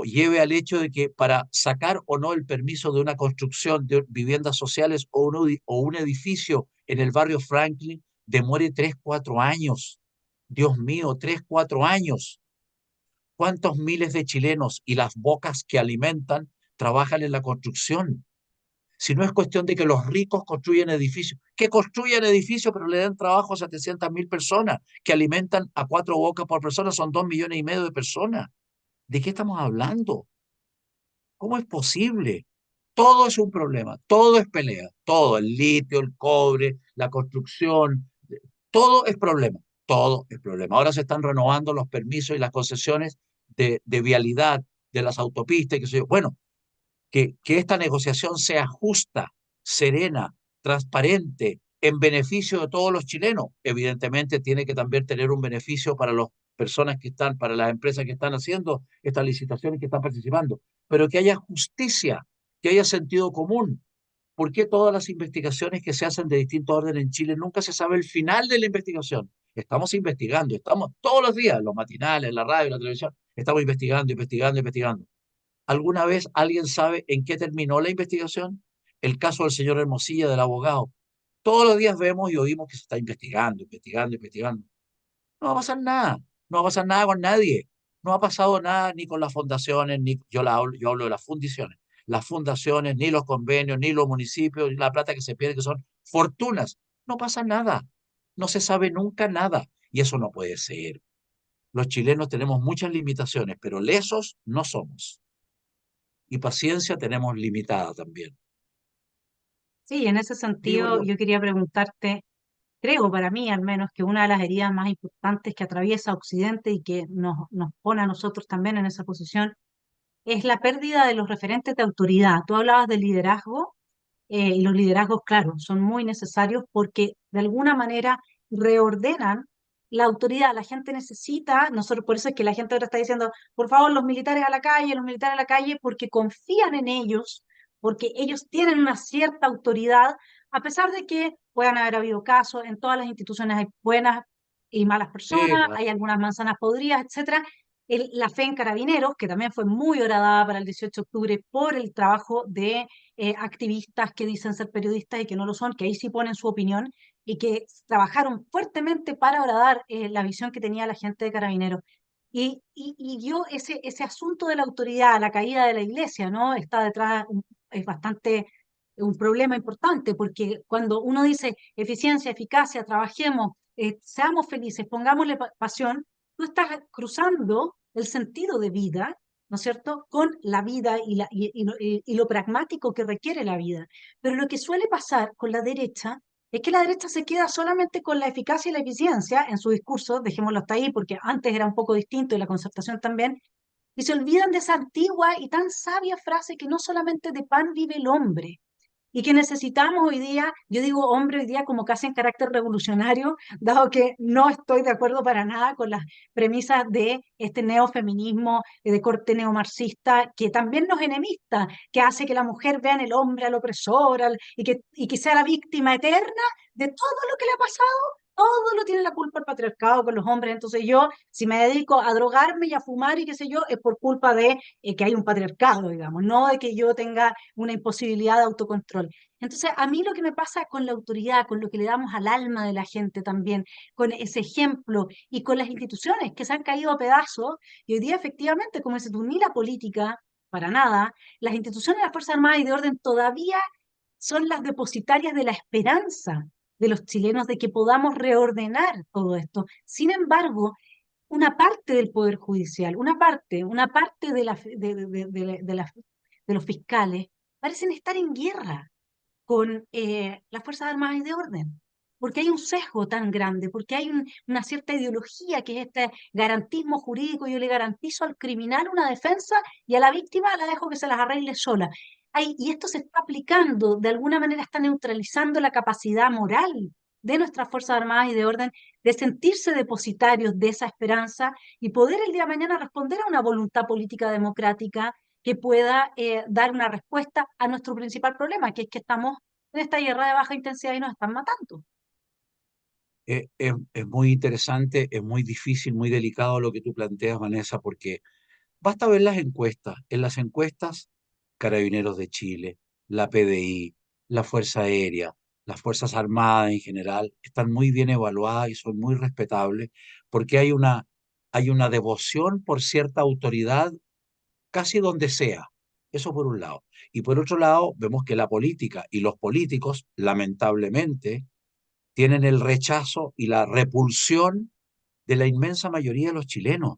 Speaker 1: lleve al hecho de que para sacar o no el permiso de una construcción de viviendas sociales o un edificio en el barrio Franklin demore 3, 4 años? Dios mío, 3, 4 años. ¿Cuántos miles de chilenos y las bocas que alimentan trabajan en la construcción? Si no es cuestión de que los ricos construyen edificios, que construyan edificios, pero le den trabajo a 700.000 personas, que alimentan a 4 bocas por persona, son 2,5 millones de personas. ¿De qué estamos hablando? ¿Cómo es posible? Todo es un problema, todo es pelea, todo, el litio, el cobre, la construcción, todo es problema, todo es problema. Ahora se están renovando los permisos y las concesiones de vialidad de las autopistas, que sé yo. Bueno, que esta negociación sea justa, serena, transparente, en beneficio de todos los chilenos. Evidentemente tiene que también tener un beneficio para las personas que están, para las empresas que están haciendo estas licitaciones, que están participando, pero que haya justicia, que haya sentido común. ¿Por qué todas las investigaciones que se hacen de distinto orden en Chile nunca se sabe el final de la investigación? Estamos investigando, estamos todos los días, en los matinales, en la radio, en la televisión, estamos investigando, investigando, investigando. ¿Alguna vez alguien sabe en qué terminó la investigación? El caso del señor Hermosilla, del abogado. Todos los días vemos y oímos que se está investigando, investigando, investigando. No va a pasar nada. No va a pasar nada con nadie. No ha pasado nada ni con las fundaciones, ni yo hablo de las fundiciones. Las fundaciones, ni los convenios, ni los municipios, ni la plata que se pierde, que son fortunas. No pasa nada. No se sabe nunca nada. Y eso no puede ser. Los chilenos tenemos muchas limitaciones, pero lesos no somos. Y paciencia tenemos limitada también,
Speaker 2: Sí, en ese
Speaker 1: digo
Speaker 2: sentido
Speaker 1: yo.
Speaker 2: yo quería preguntarte, creo para mí al menos que una de las heridas más importantes que atraviesa Occidente y que nos pone a nosotros también en esa posición es la pérdida de los referentes de autoridad. Tú hablabas de liderazgo y los liderazgos, claro, son muy necesarios porque de alguna manera reordenan la autoridad. La gente necesita, nosotros por eso es que la gente ahora está diciendo, por favor, los militares a la calle, los militares a la calle, porque confían en ellos, porque ellos tienen una cierta autoridad, a pesar de que puedan haber habido casos, en todas las instituciones hay buenas y malas
Speaker 1: Sí,
Speaker 2: personas, hay algunas manzanas podridas, etcétera. La fe en Carabineros, que también fue muy horadada para el 18 de octubre por el trabajo de activistas que dicen ser periodistas y que no lo son, que ahí sí ponen su opinión y que trabajaron fuertemente para horadar la visión que tenía la gente de Carabineros. Y dio ese asunto de la autoridad, la caída de la iglesia, ¿no? Está detrás, es bastante un problema importante, porque cuando uno dice eficiencia, eficacia, trabajemos, seamos felices, pongámosle pasión, tú estás cruzando el sentido de vida, ¿no es cierto?, con la vida y lo pragmático que requiere la vida. Pero lo que suele pasar con la derecha es que la derecha se queda solamente con la eficacia y la eficiencia en su discurso, dejémoslo hasta ahí, porque antes era un poco distinto y la concertación también, y se olvidan de esa antigua y tan sabia frase que no solamente de pan vive el hombre, y que necesitamos hoy día, yo digo hombre hoy día como casi en carácter revolucionario, dado que no estoy de acuerdo para nada con las premisas de este neofeminismo de corte neomarxista, que también nos enemista, que hace que la mujer vea en el hombre al opresor y que sea la víctima eterna de todo lo que le ha pasado. Todo lo tiene la culpa el patriarcado con los hombres. Entonces yo, si me dedico a drogarme y a fumar y qué sé yo, es por culpa de que hay un patriarcado, digamos, no de que yo tenga una imposibilidad de autocontrol. Entonces, a mí lo que me pasa con la autoridad, con lo que le damos al alma de la gente también, con ese ejemplo y con las instituciones que se han caído a pedazos, y hoy día efectivamente, como dices tú, ni la política, para nada, las instituciones de las Fuerzas Armadas y de Orden todavía son las depositarias de la esperanza de los chilenos de que podamos reordenar todo esto. Sin embargo, una parte del Poder Judicial, una parte de los fiscales, parecen estar en guerra con las Fuerzas Armadas y de Orden, porque hay un sesgo tan grande, porque hay una cierta ideología que es este garantismo jurídico. Yo le garantizo al criminal una defensa y a la víctima la dejo que se las arregle sola. Y esto se está aplicando, de alguna manera está neutralizando la capacidad moral de nuestras Fuerzas Armadas y de Orden de sentirse depositarios de esa esperanza y poder el día de mañana responder a una voluntad política democrática que pueda dar una respuesta a nuestro principal problema, que es que estamos en esta guerra de baja intensidad y nos están matando.
Speaker 1: es muy interesante, es muy difícil, muy delicado lo que tú planteas, Vanessa, porque basta ver las encuestas. En las encuestas, Carabineros de Chile, la PDI, la Fuerza Aérea, las Fuerzas Armadas en general, están muy bien evaluadas y son muy respetables porque hay una devoción por cierta autoridad casi donde sea. Eso por un lado. Y por otro lado, vemos que la política y los políticos, lamentablemente, tienen el rechazo y la repulsión de la inmensa mayoría de los chilenos.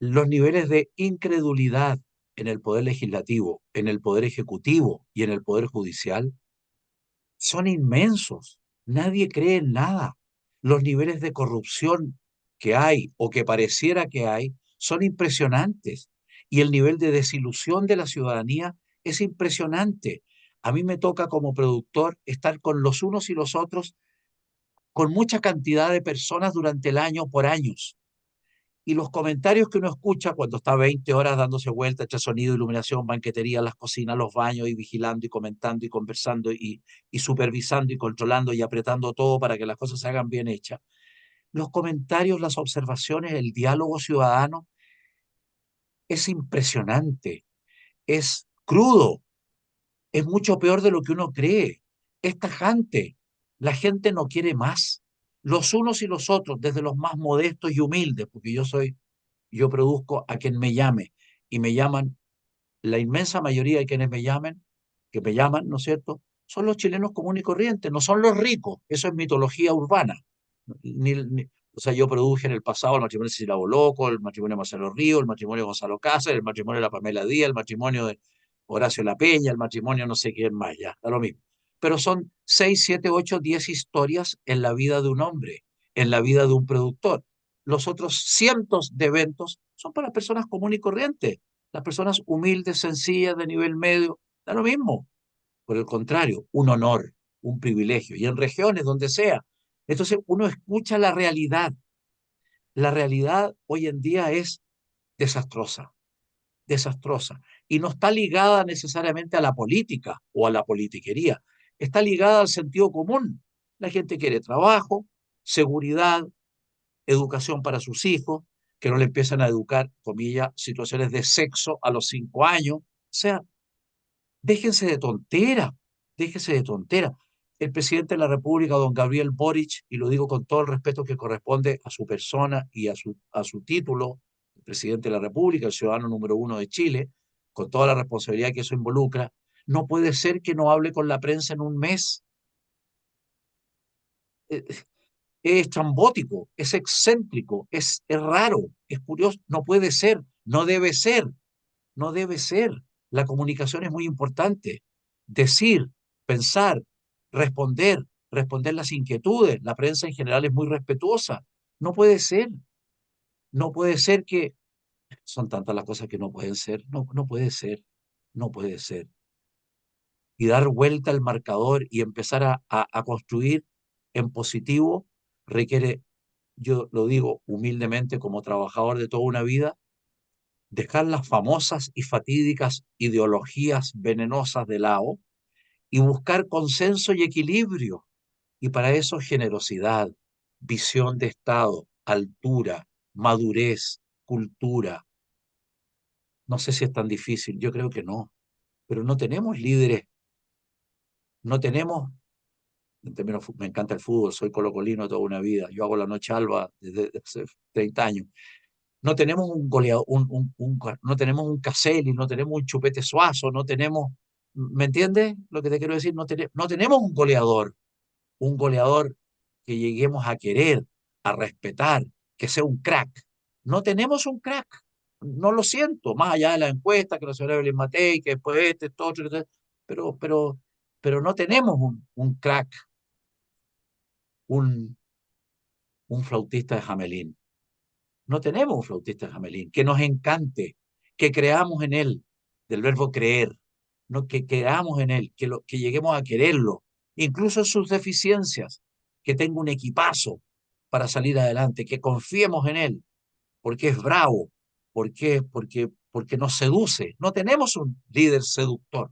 Speaker 1: Los niveles de incredulidad en el poder legislativo, en el poder ejecutivo y en el poder judicial son inmensos. Nadie cree en nada. Los niveles de corrupción que hay o que pareciera que hay son impresionantes. Y el nivel de desilusión de la ciudadanía es impresionante. A mí me toca como productor estar con los unos y los otros, con mucha cantidad de personas durante el año por años. Y los comentarios que uno escucha cuando está 20 horas dándose vuelta entre sonido, iluminación, banquetería, las cocinas, los baños y vigilando y comentando y conversando y supervisando y controlando y apretando todo para que las cosas se hagan bien hechas. Los comentarios, las observaciones, el diálogo ciudadano es impresionante, es crudo, es mucho peor de lo que uno cree, es tajante. La gente no quiere más. Los unos y los otros, desde los más modestos y humildes, porque yo produzco a quien me llame y me llaman, la inmensa mayoría de quienes me llamen, que me llaman, ¿no es cierto? Son los chilenos comunes y corrientes, no son los ricos, eso es mitología urbana. O sea, yo produje en el pasado el matrimonio de Cecilia Boloco, el matrimonio de Marcelo Río, el matrimonio de Gonzalo Cáceres, el matrimonio de la Pamela Díaz, el matrimonio de Horacio La Peña, el matrimonio no sé quién más, ya, da lo mismo. Pero son 6, 7, 8, 10 historias en la vida de un hombre, en la vida de un productor. Los otros cientos de eventos son para personas comunes y corrientes, las personas humildes, sencillas, de nivel medio, da lo mismo. Por el contrario, un honor, un privilegio, y en regiones donde sea. Entonces uno escucha la realidad. La realidad hoy en día es desastrosa, desastrosa, y no está ligada necesariamente a la política o a la politiquería, está ligada al sentido común. La gente quiere trabajo, seguridad, educación para sus hijos, que no le empiezan a educar, comillas, situaciones de sexo a los 5 años. O sea, déjense de tontera, déjense de tontera. El presidente de la República, don Gabriel Boric, y lo digo con todo el respeto que corresponde a su persona y a su título, el presidente de la República, el ciudadano número uno de Chile, con toda la responsabilidad que eso involucra, no puede ser que no hable con la prensa en un mes. Eh, Es chambótico, es excéntrico, es raro, es curioso, no puede ser, no debe ser, no debe ser. La comunicación es muy importante. Decir, pensar, responder, responder las inquietudes. La prensa en general es muy respetuosa. No puede ser, no puede ser que son tantas las cosas que no pueden ser. No, no puede ser, no puede ser. Y dar vuelta al marcador y empezar a construir en positivo requiere, yo lo digo humildemente como trabajador de toda una vida, dejar las famosas y fatídicas ideologías venenosas de lado y buscar consenso y equilibrio. Y para eso generosidad, visión de Estado, altura, madurez, cultura. No sé si es tan difícil, yo creo que no, pero no tenemos líderes, no tenemos, en términos, me encanta el fútbol, soy colocolino toda una vida, yo hago la noche alba desde hace 30 años. No tenemos un goleador, no tenemos un Caselli, no tenemos un Chupete Suazo, no tenemos, ¿me entiendes lo que te quiero decir? No tenemos un goleador que lleguemos a querer, a respetar, que sea un crack. No tenemos un crack, no lo siento, más allá de la encuesta, que la señora Evelyn Matei, que después este, esto, otro, pero, pero, pero no tenemos un crack, un, un flautista de Jamelín. No tenemos un flautista de Jamelín que nos encante, que creamos en él, del verbo creer, no, que creamos en él, que lleguemos a quererlo, incluso en sus deficiencias, que tenga un equipazo para salir adelante, que confiemos en él, porque es bravo, porque nos seduce. No tenemos un líder seductor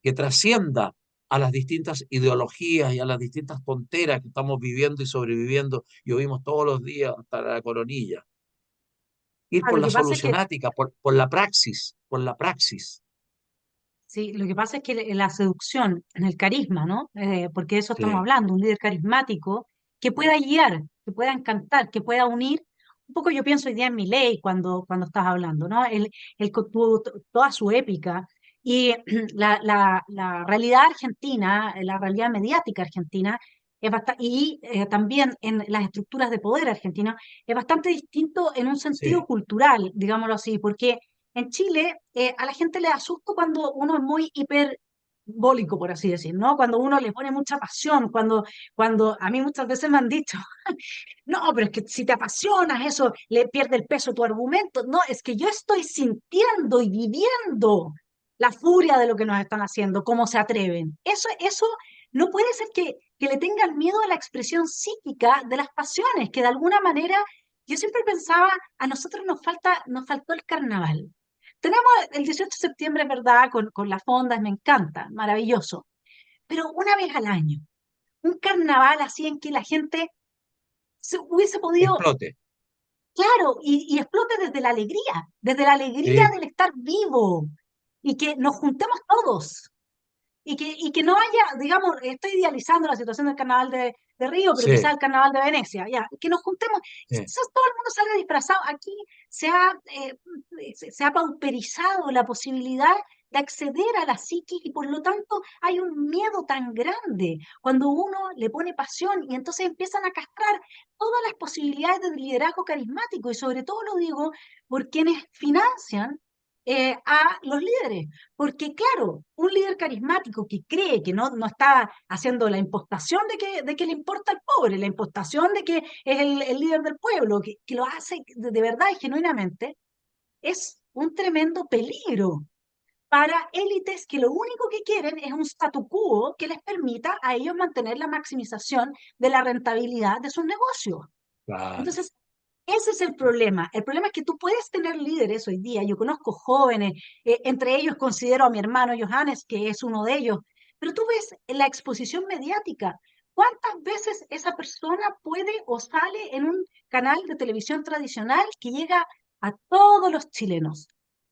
Speaker 1: que trascienda a las distintas ideologías y a las distintas tonteras que estamos viviendo y sobreviviendo y oímos todos los días hasta la coronilla. Ir
Speaker 2: Ah,
Speaker 1: por
Speaker 2: lo
Speaker 1: la
Speaker 2: que pasa es que
Speaker 1: solucionática, por la praxis, por la praxis.
Speaker 2: sí, lo que pasa es que la seducción, en el carisma, ¿no? Porque de eso estamos
Speaker 1: Sí,
Speaker 2: hablando, un líder carismático que pueda guiar, que pueda encantar, que pueda unir. Un poco yo pienso hoy día en Milei cuando estás hablando, ¿no? Él tuvo toda su épica y la realidad argentina, la realidad mediática argentina, es bastante, y también en las estructuras de poder argentinas, es bastante distinto en un sentido
Speaker 1: sí,
Speaker 2: cultural, digámoslo así, porque en Chile, a la gente le asusta cuando uno es muy hiperbólico, por así decir, ¿no? Cuando uno le pone mucha pasión, cuando a mí muchas veces me han dicho, no, pero es que si te apasionas, eso le pierde el peso a tu argumento. No, es que yo estoy sintiendo y viviendo la furia de lo que nos están haciendo, cómo se atreven. Eso no puede ser que le tengan miedo a la expresión psíquica de las pasiones, que de alguna manera, yo siempre pensaba, a nosotros nos faltó el carnaval. Tenemos el 18 de septiembre, ¿verdad? Con las fondas, me encanta, maravilloso. Pero una vez al año, un carnaval así en que la gente se hubiese podido,
Speaker 1: explote.
Speaker 2: claro, y explote desde la alegría
Speaker 1: Sí,
Speaker 2: del estar vivo, y que nos juntemos todos, y que no haya, digamos, estoy idealizando la situación del carnaval de Río, pero quizás
Speaker 1: sí,
Speaker 2: el carnaval de Venecia, ya, que nos juntemos,
Speaker 1: sí.
Speaker 2: quizás todo el mundo salga disfrazado. Aquí se ha, se ha pauperizado la posibilidad de acceder a la psiquis y por lo tanto hay un miedo tan grande cuando uno le pone pasión y entonces empiezan a castrar todas las posibilidades de liderazgo carismático y sobre todo lo digo por quienes financian a los líderes. Porque claro, un líder carismático que cree que no está haciendo la impostación de que le importa al pobre, la impostación de que es el líder del pueblo, que lo hace de verdad y genuinamente, es un tremendo peligro para élites que lo único que quieren es un statu quo que les permita a ellos mantener la maximización de la rentabilidad de sus negocios.
Speaker 1: claro,
Speaker 2: Entonces, ese es el problema. El problema es que tú puedes tener líderes hoy día. Yo conozco jóvenes, entre ellos considero a mi hermano Johannes, que es uno de ellos, pero tú ves la exposición mediática. ¿Cuántas veces esa persona puede o sale en un canal de televisión tradicional que llega a todos los chilenos?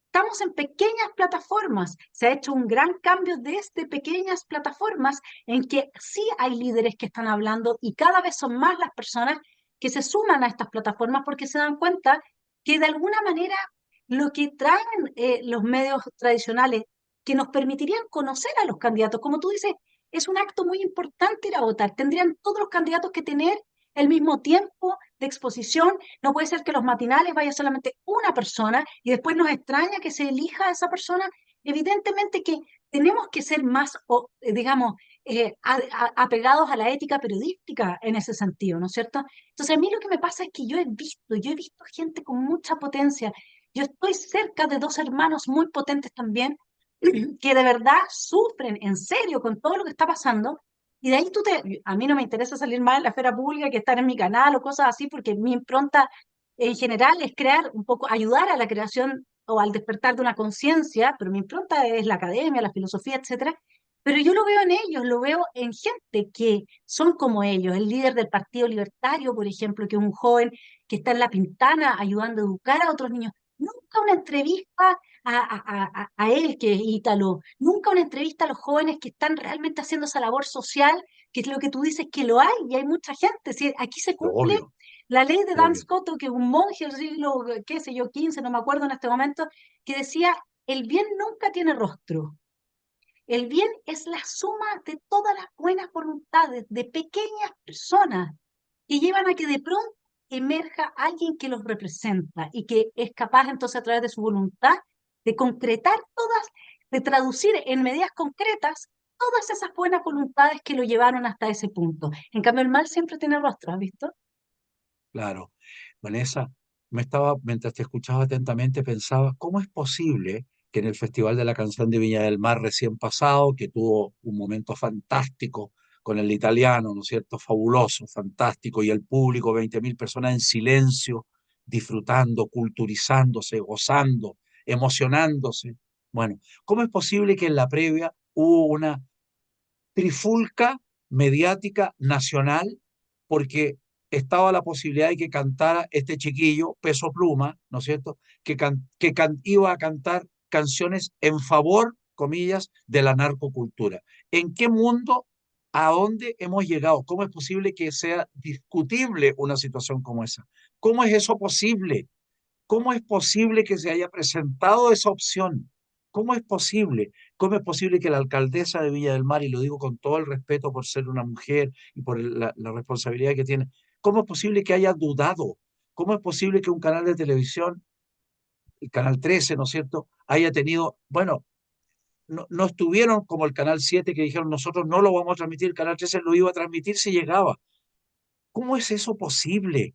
Speaker 2: Estamos en pequeñas plataformas. Se ha hecho un gran cambio desde pequeñas plataformas en que sí hay líderes que están hablando y cada vez son más las personas que se suman a estas plataformas porque se dan cuenta que de alguna manera lo que traen los medios tradicionales que nos permitirían conocer a los candidatos, como tú dices, es un acto muy importante ir a votar. Tendrían todos los candidatos que tener el mismo tiempo de exposición. No puede ser que los matinales vaya solamente una persona y después nos extraña que se elija a esa persona. Evidentemente que tenemos que ser más, digamos, apegados a la ética periodística en ese sentido, ¿no es cierto? Entonces a mí lo que me pasa es que yo he visto gente con mucha potencia. Yo estoy cerca de dos hermanos muy potentes también que de verdad sufren en serio con todo lo que está pasando. Y de ahí a mí no me interesa salir más en la esfera pública que estar en mi canal o cosas así, porque mi impronta en general es crear un poco, ayudar a la creación o al despertar de una conciencia, pero mi impronta es la academia, la filosofía, etcétera. Pero yo lo veo en ellos, lo veo en gente que son como ellos, el líder del Partido Libertario, por ejemplo, que es un joven que está en La Pintana ayudando a educar a otros niños. Nunca una entrevista a él, que es Ítalo, nunca una entrevista a los jóvenes que están realmente haciendo esa labor social, que es lo que tú dices que lo hay, y hay mucha gente. Si aquí se cumple
Speaker 1: obvio,
Speaker 2: la ley de Dan
Speaker 1: obvio.
Speaker 2: Scotto, que es un monje del siglo, qué sé yo, 15, no me acuerdo en este momento, que decía, el bien nunca tiene rostro. El bien es la suma de todas las buenas voluntades de pequeñas personas que llevan a que de pronto emerja alguien que los representa y que es capaz entonces a través de su voluntad de concretar todas, de traducir en medidas concretas todas esas buenas voluntades que lo llevaron hasta ese punto. En cambio, el mal siempre tiene rostro, ¿has visto?
Speaker 1: Claro. Vanessa, mientras te escuchaba atentamente, pensaba, ¿cómo es posible que en el Festival de la Canción de Viña del Mar recién pasado, que tuvo un momento fantástico con el italiano, ¿no es cierto? Fabuloso, fantástico, y el público, 20.000 personas en silencio, disfrutando, culturizándose, gozando, emocionándose. Bueno, ¿cómo es posible que en la previa hubo una trifulca mediática nacional porque estaba la posibilidad de que cantara este chiquillo, Peso Pluma, ¿no es cierto? Iba a cantar canciones en favor, comillas, de la narcocultura. ¿En qué mundo, a dónde hemos llegado? ¿Cómo es posible que sea discutible una situación como esa? ¿Cómo es eso posible? ¿Cómo es posible que se haya presentado esa opción? ¿Cómo es posible? ¿Cómo es posible que la alcaldesa de Villa del Mar, y lo digo con todo el respeto por ser una mujer y por la responsabilidad que tiene, cómo es posible que haya dudado? ¿Cómo es posible que un canal de televisión, el Canal 13, ¿no es cierto?, haya tenido, bueno, no estuvieron como el Canal 7 que dijeron nosotros no lo vamos a transmitir, el Canal 13 lo iba a transmitir si llegaba. ¿Cómo es eso posible?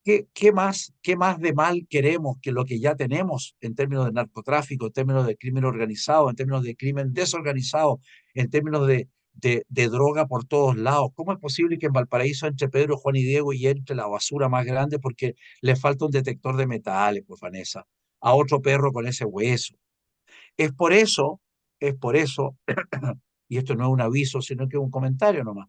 Speaker 1: Qué más de mal queremos que lo que ya tenemos en términos de narcotráfico, en términos de crimen organizado, en términos de crimen desorganizado, en términos de droga por todos lados? ¿Cómo es posible que en Valparaíso entre Pedro, Juan y Diego y entre la basura más grande porque le falta un detector de metales, pues Vanessa, a otro perro con ese hueso? Es por eso, es por eso, y esto no es un aviso, sino que es un comentario nomás.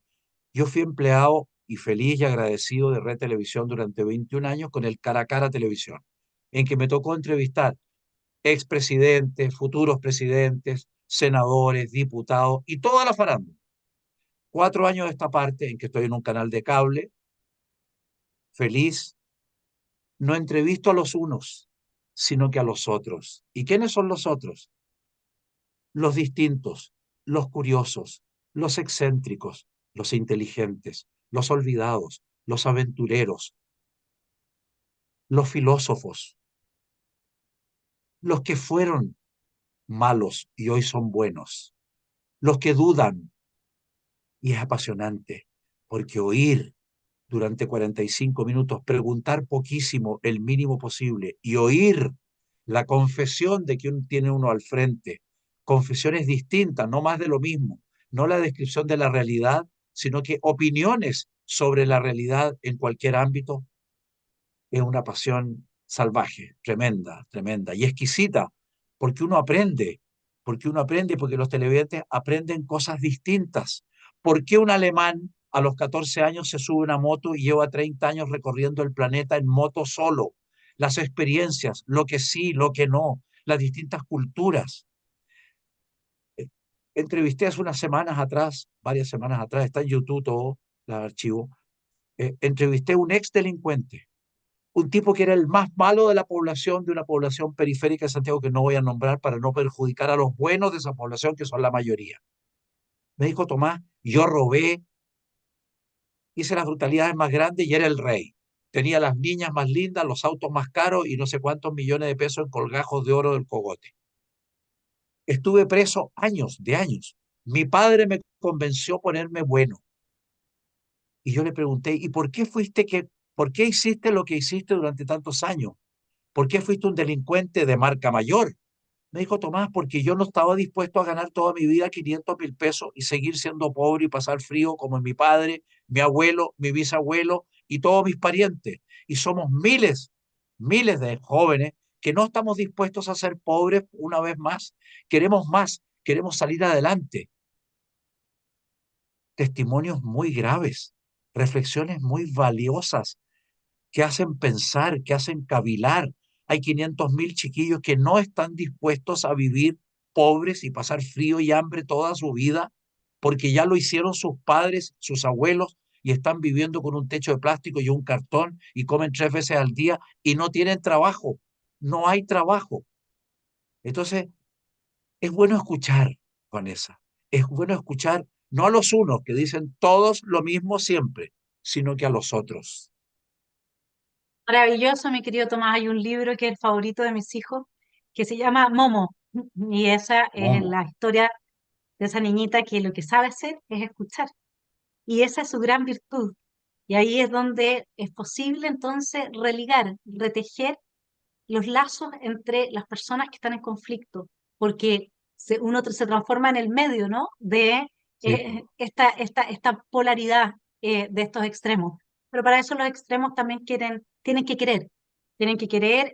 Speaker 1: Yo fui empleado y feliz y agradecido de Red Televisión durante 21 años con el Cara a Cara Televisión, en que me tocó entrevistar expresidentes, futuros presidentes, senadores, diputados y toda la farándula. 4 años de esta parte en que estoy en un canal de cable, feliz, no entrevisto a los unos, sino que a los otros. ¿Y quiénes son los otros? Los distintos, los curiosos, los excéntricos, los inteligentes, los olvidados, los aventureros, los filósofos, los que fueron malos y hoy son buenos, los que dudan. Y es apasionante, porque oír durante 45 minutos, preguntar poquísimo, el mínimo posible, y oír la confesión de que tiene uno al frente, confesiones distintas, no más de lo mismo, no la descripción de la realidad, sino que opiniones sobre la realidad en cualquier ámbito, es una pasión salvaje, tremenda, tremenda y exquisita, porque uno aprende, porque los televidentes aprenden cosas distintas. ¿Por qué un alemán a los 14 años se sube a una moto y lleva 30 años recorriendo el planeta en moto solo? Las experiencias, lo que sí, lo que no, las distintas culturas. Eh, Entrevisté hace unas semanas atrás, varias semanas atrás, está en YouTube todo, el archivo, entrevisté a un ex delincuente, un tipo que era el más malo de la población, de una población periférica de Santiago que no voy a nombrar para no perjudicar a los buenos de esa población, que son la mayoría. Me dijo Tomás, yo robé, hice las brutalidades más grandes y era el rey. Tenía las niñas más lindas, los autos más caros y no sé cuántos millones de pesos en colgajos de oro del cogote. Estuve preso años, de años. Mi padre me convenció a ponerme bueno. Y yo le pregunté, ¿y por qué hiciste lo que hiciste durante tantos años? ¿Por qué fuiste un delincuente de marca mayor? Me dijo Tomás, porque yo no estaba dispuesto a ganar toda mi vida 500.000 pesos y seguir siendo pobre y pasar frío como mi padre, mi abuelo, mi bisabuelo y todos mis parientes. Y somos miles, miles de jóvenes que no estamos dispuestos a ser pobres una vez más, queremos salir adelante. Testimonios muy graves, reflexiones muy valiosas que hacen pensar, que hacen cavilar. Hay 500.000 chiquillos que no están dispuestos a vivir pobres y pasar frío y hambre toda su vida porque ya lo hicieron sus padres, sus abuelos y están viviendo con un techo de plástico y un cartón y comen 3 veces al día y no tienen trabajo. No hay trabajo. Entonces, es bueno escuchar, Vanessa. Es bueno escuchar no a los unos que dicen todos lo mismo siempre, sino que a los otros.
Speaker 2: Maravilloso, mi querido Tomás. Hay un libro que es el favorito de mis hijos, que se llama Momo. Y esa es
Speaker 1: Momo,
Speaker 2: la historia de esa niñita que lo que sabe hacer es escuchar. Y esa es su gran virtud. Y ahí es donde es posible entonces religar, retejer los lazos entre las personas que están en conflicto, porque uno se transforma en el medio, ¿no? De
Speaker 1: sí, po,
Speaker 2: esta polaridad de estos extremos. Pero para eso los extremos también tienen que querer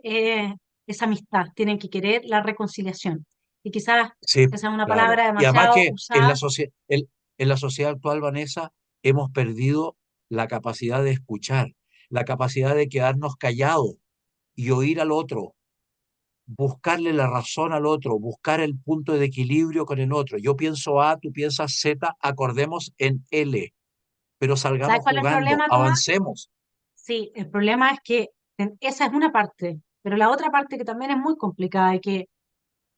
Speaker 2: esa amistad, tienen que querer la reconciliación. Y quizás
Speaker 1: sí,
Speaker 2: esa es una
Speaker 1: claro.
Speaker 2: palabra
Speaker 1: Y además
Speaker 2: demasiado
Speaker 1: que
Speaker 2: usada.
Speaker 1: en la sociedad actual, Vanessa, hemos perdido la capacidad de escuchar, la capacidad de quedarnos callados y oír al otro, buscarle la razón al otro, buscar el punto de equilibrio con el otro. Yo pienso A, tú piensas Z, acordemos en L, pero
Speaker 2: ¿Sabes
Speaker 1: salgamos
Speaker 2: cuál es el
Speaker 1: jugando,
Speaker 2: problema, Tomás?
Speaker 1: avancemos.
Speaker 2: Sí, el problema es que esa es una parte, pero la otra parte que también es muy complicada y que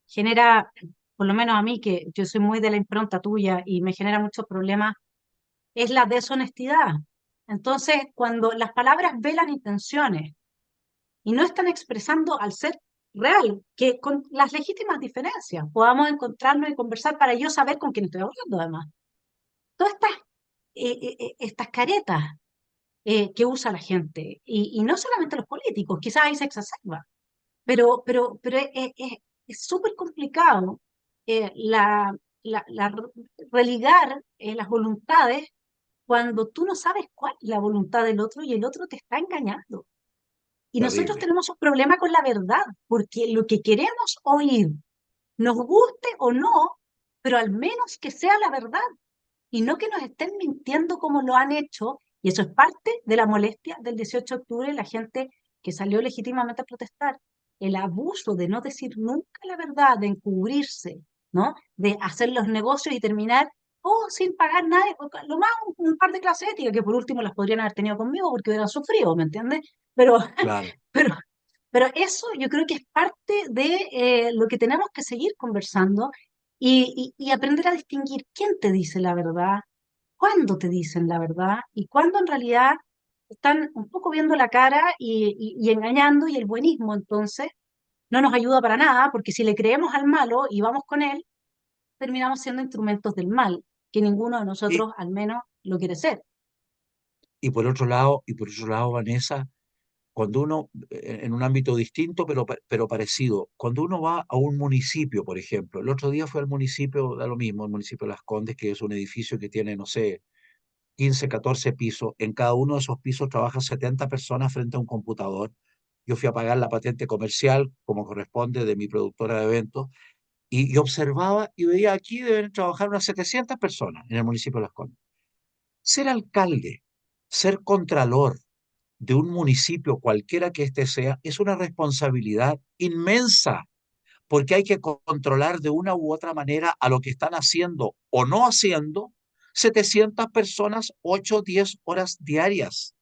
Speaker 2: genera, por lo menos a mí, que yo soy muy de la impronta tuya y me genera muchos problemas, es la deshonestidad. Entonces, cuando las palabras velan intenciones y no están expresando al ser real, que con las legítimas diferencias podamos encontrarnos y conversar para yo saber con quién estoy hablando, además. Todas estas caretas que usa la gente, y no solamente los políticos, quizás ahí se exacerba, pero es súper complicado la religar las voluntades cuando tú no sabes cuál es la voluntad del otro y el otro te está engañando. Y nosotros
Speaker 1: Terrible.
Speaker 2: tenemos un problema con la verdad, porque lo que queremos oír, nos guste o no, pero al menos que sea la verdad y no que nos estén mintiendo como lo han hecho. Y eso es parte de la molestia del 18 de octubre, la gente que salió legítimamente a protestar. El abuso de no decir nunca la verdad, de encubrirse, ¿no? De hacer los negocios y terminar, sin pagar nada, lo más un par de clases éticas, que por último las podrían haber tenido conmigo porque hubieran sufrido, ¿me entiendes? Pero,
Speaker 1: Claro.
Speaker 2: pero, pero eso yo creo que es parte de lo que tenemos que seguir conversando y aprender a distinguir quién te dice la verdad, cuándo te dicen la verdad y cuándo en realidad están un poco viendo la cara y engañando, y el buenismo entonces no nos ayuda para nada, porque si le creemos al malo y vamos con él, terminamos siendo instrumentos del mal, que ninguno de
Speaker 1: Y,
Speaker 2: nosotros al menos lo quiere ser.
Speaker 1: y por otro lado, Vanessa, cuando uno, en un ámbito distinto, pero parecido, cuando uno va a un municipio, por ejemplo, el otro día fue al municipio, da lo mismo, el municipio de Las Condes, que es un edificio que tiene, no sé, 15 14 pisos, en cada uno de esos pisos trabajan 70 personas frente a un computador. Yo fui a pagar la patente comercial, como corresponde, de mi productora de eventos, y observaba y veía aquí deben trabajar unas 700 personas en el municipio de Las Condes. Ser alcalde, ser contralor de un municipio, cualquiera que éste sea, es una responsabilidad inmensa, porque hay que controlar de una u otra manera a lo que están haciendo o no haciendo 700 personas, 8 o 10 horas diarias.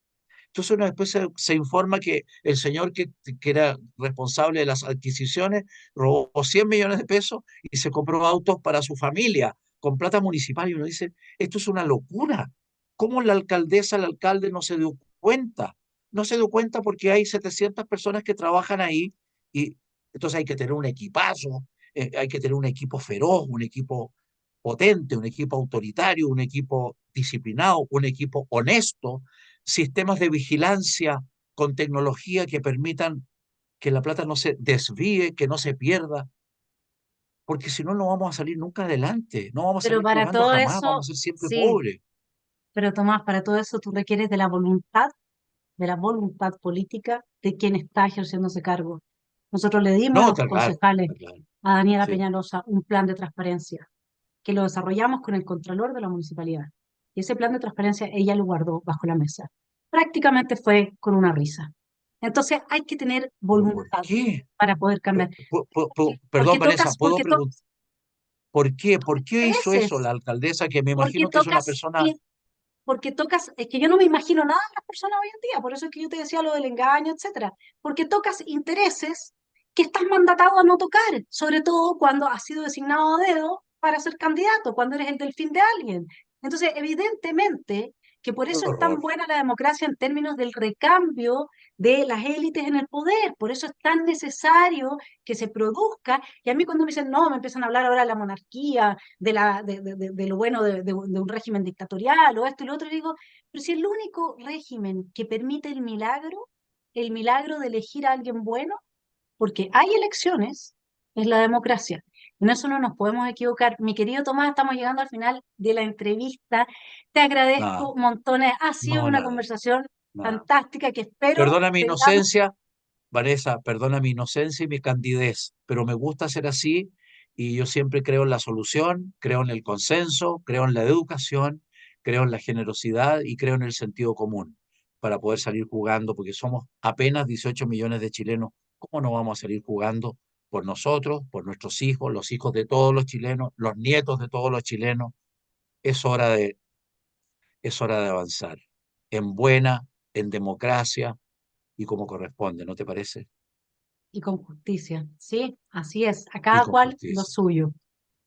Speaker 1: Entonces uno después se informa que el señor que era responsable de las adquisiciones robó 100 millones de pesos y se compró autos para su familia con plata municipal. Y uno dice, esto es una locura. ¿Cómo la alcaldesa, el alcalde no se dio cuenta? No se dio cuenta porque hay 700 personas que trabajan ahí y entonces hay que tener un equipazo, hay que tener un equipo feroz, un equipo potente, un equipo autoritario, un equipo disciplinado, un equipo honesto, sistemas de vigilancia con tecnología que permitan que la plata no se desvíe, que no se pierda, porque si no, no vamos a salir nunca adelante, no vamos a
Speaker 2: Pero
Speaker 1: salir
Speaker 2: para
Speaker 1: jugando
Speaker 2: todo
Speaker 1: jamás, vamos
Speaker 2: eso,
Speaker 1: a ser siempre
Speaker 2: sí,
Speaker 1: pobres.
Speaker 2: pero Tomás, para todo eso tú requieres de la voluntad política de quien está ejerciendo ese cargo. Nosotros le dimos a
Speaker 1: No,
Speaker 2: los concejales,
Speaker 1: está claro,
Speaker 2: a Daniela
Speaker 1: sí.
Speaker 2: Peñalosa, un plan de transparencia que lo desarrollamos con el contralor de la municipalidad. Y ese plan de transparencia ella lo guardó bajo la mesa. Prácticamente fue con una risa. Entonces hay que tener
Speaker 1: ¿Pero por
Speaker 2: voluntad
Speaker 1: qué?
Speaker 2: para poder cambiar.
Speaker 1: Perdón, Vanessa, ¿puedo
Speaker 2: Porque
Speaker 1: preguntar por qué? ¿Por qué hizo eso
Speaker 2: intereses,
Speaker 1: la alcaldesa, que me
Speaker 2: porque
Speaker 1: imagino que es una
Speaker 2: tocas
Speaker 1: persona...
Speaker 2: porque tocas, es que yo no me imagino nada de las personas hoy en día, por eso es que yo te decía lo del engaño, etcétera, porque tocas intereses que estás mandatado a no tocar, sobre todo cuando has sido designado a dedo para ser candidato, cuando eres el delfín de alguien. Entonces, evidentemente que por
Speaker 1: Qué
Speaker 2: eso es tan
Speaker 1: horror.
Speaker 2: buena la democracia en términos del recambio de las élites en el poder, por eso es tan necesario que se produzca, y a mí cuando me dicen, no, me empiezan a hablar ahora de la monarquía, de lo bueno de un régimen dictatorial o esto y lo otro, y digo, pero si el único régimen que permite el milagro de elegir a alguien bueno, porque hay elecciones, es la democracia. En eso no nos podemos equivocar. Mi querido Tomás, estamos llegando al final de la entrevista. Te
Speaker 1: Nada,
Speaker 2: agradezco montones. Ha sido
Speaker 1: no,
Speaker 2: una
Speaker 1: nada,
Speaker 2: conversación
Speaker 1: nada.
Speaker 2: fantástica que espero
Speaker 1: Perdona mi
Speaker 2: tengamos.
Speaker 1: inocencia, Vanessa, perdona mi inocencia y mi candidez, pero me gusta ser así y yo siempre creo en la solución, creo en el consenso, creo en la educación, creo en la generosidad y creo en el sentido común para poder salir jugando, porque somos apenas 18 millones de chilenos. ¿Cómo no vamos a salir jugando por nosotros, por nuestros hijos, los hijos de todos los chilenos, los nietos de todos los chilenos? Es hora es hora de avanzar en buena, en democracia y como corresponde, ¿no te parece?
Speaker 2: Y con justicia, ¿sí? Así es, a
Speaker 1: Y
Speaker 2: cada
Speaker 1: con
Speaker 2: cual lo
Speaker 1: justicia.
Speaker 2: suyo.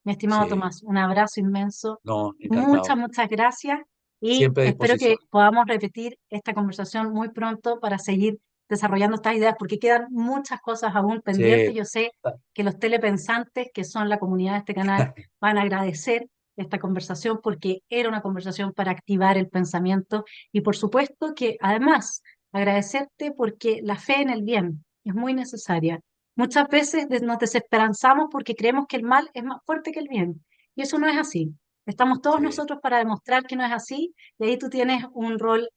Speaker 2: Mi estimado
Speaker 1: Sí,
Speaker 2: Tomás, un abrazo inmenso,
Speaker 1: no, encantado.
Speaker 2: muchas gracias y
Speaker 1: Siempre a
Speaker 2: espero
Speaker 1: disposición.
Speaker 2: que podamos repetir esta conversación muy pronto para seguir desarrollando estas ideas, porque quedan muchas cosas aún pendientes.
Speaker 1: Sí,
Speaker 2: Yo sé que los telepensantes, que son la comunidad de este canal, van a agradecer esta conversación porque era una conversación para activar el pensamiento y por supuesto que además agradecerte porque la fe en el bien es muy necesaria. Muchas veces nos desesperanzamos porque creemos que el mal es más fuerte que el bien. Y eso no es así. Estamos todos
Speaker 1: sí.
Speaker 2: nosotros para demostrar que no es así. Y ahí tú tienes un rol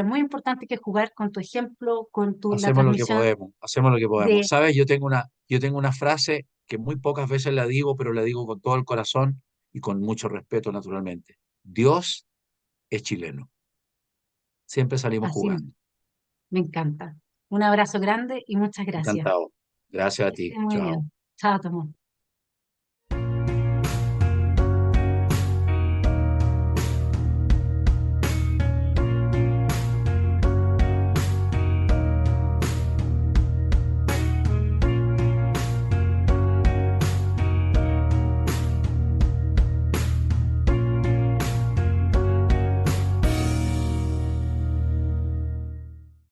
Speaker 2: muy importante que jugar con tu ejemplo, la
Speaker 1: Hacemos lo que
Speaker 2: transmisión
Speaker 1: podemos, hacemos lo que podemos.
Speaker 2: de
Speaker 1: ¿Sabes? Yo tengo una frase que muy pocas veces la digo, pero la digo con todo el corazón y con mucho respeto, naturalmente. Dios es chileno. Siempre salimos
Speaker 2: así.
Speaker 1: jugando.
Speaker 2: Me encanta. Un abrazo grande y muchas gracias.
Speaker 1: Encantado. Gracias a
Speaker 2: Que estés
Speaker 1: ti.
Speaker 2: muy
Speaker 1: Chao.
Speaker 2: bien. Chao, Tomás.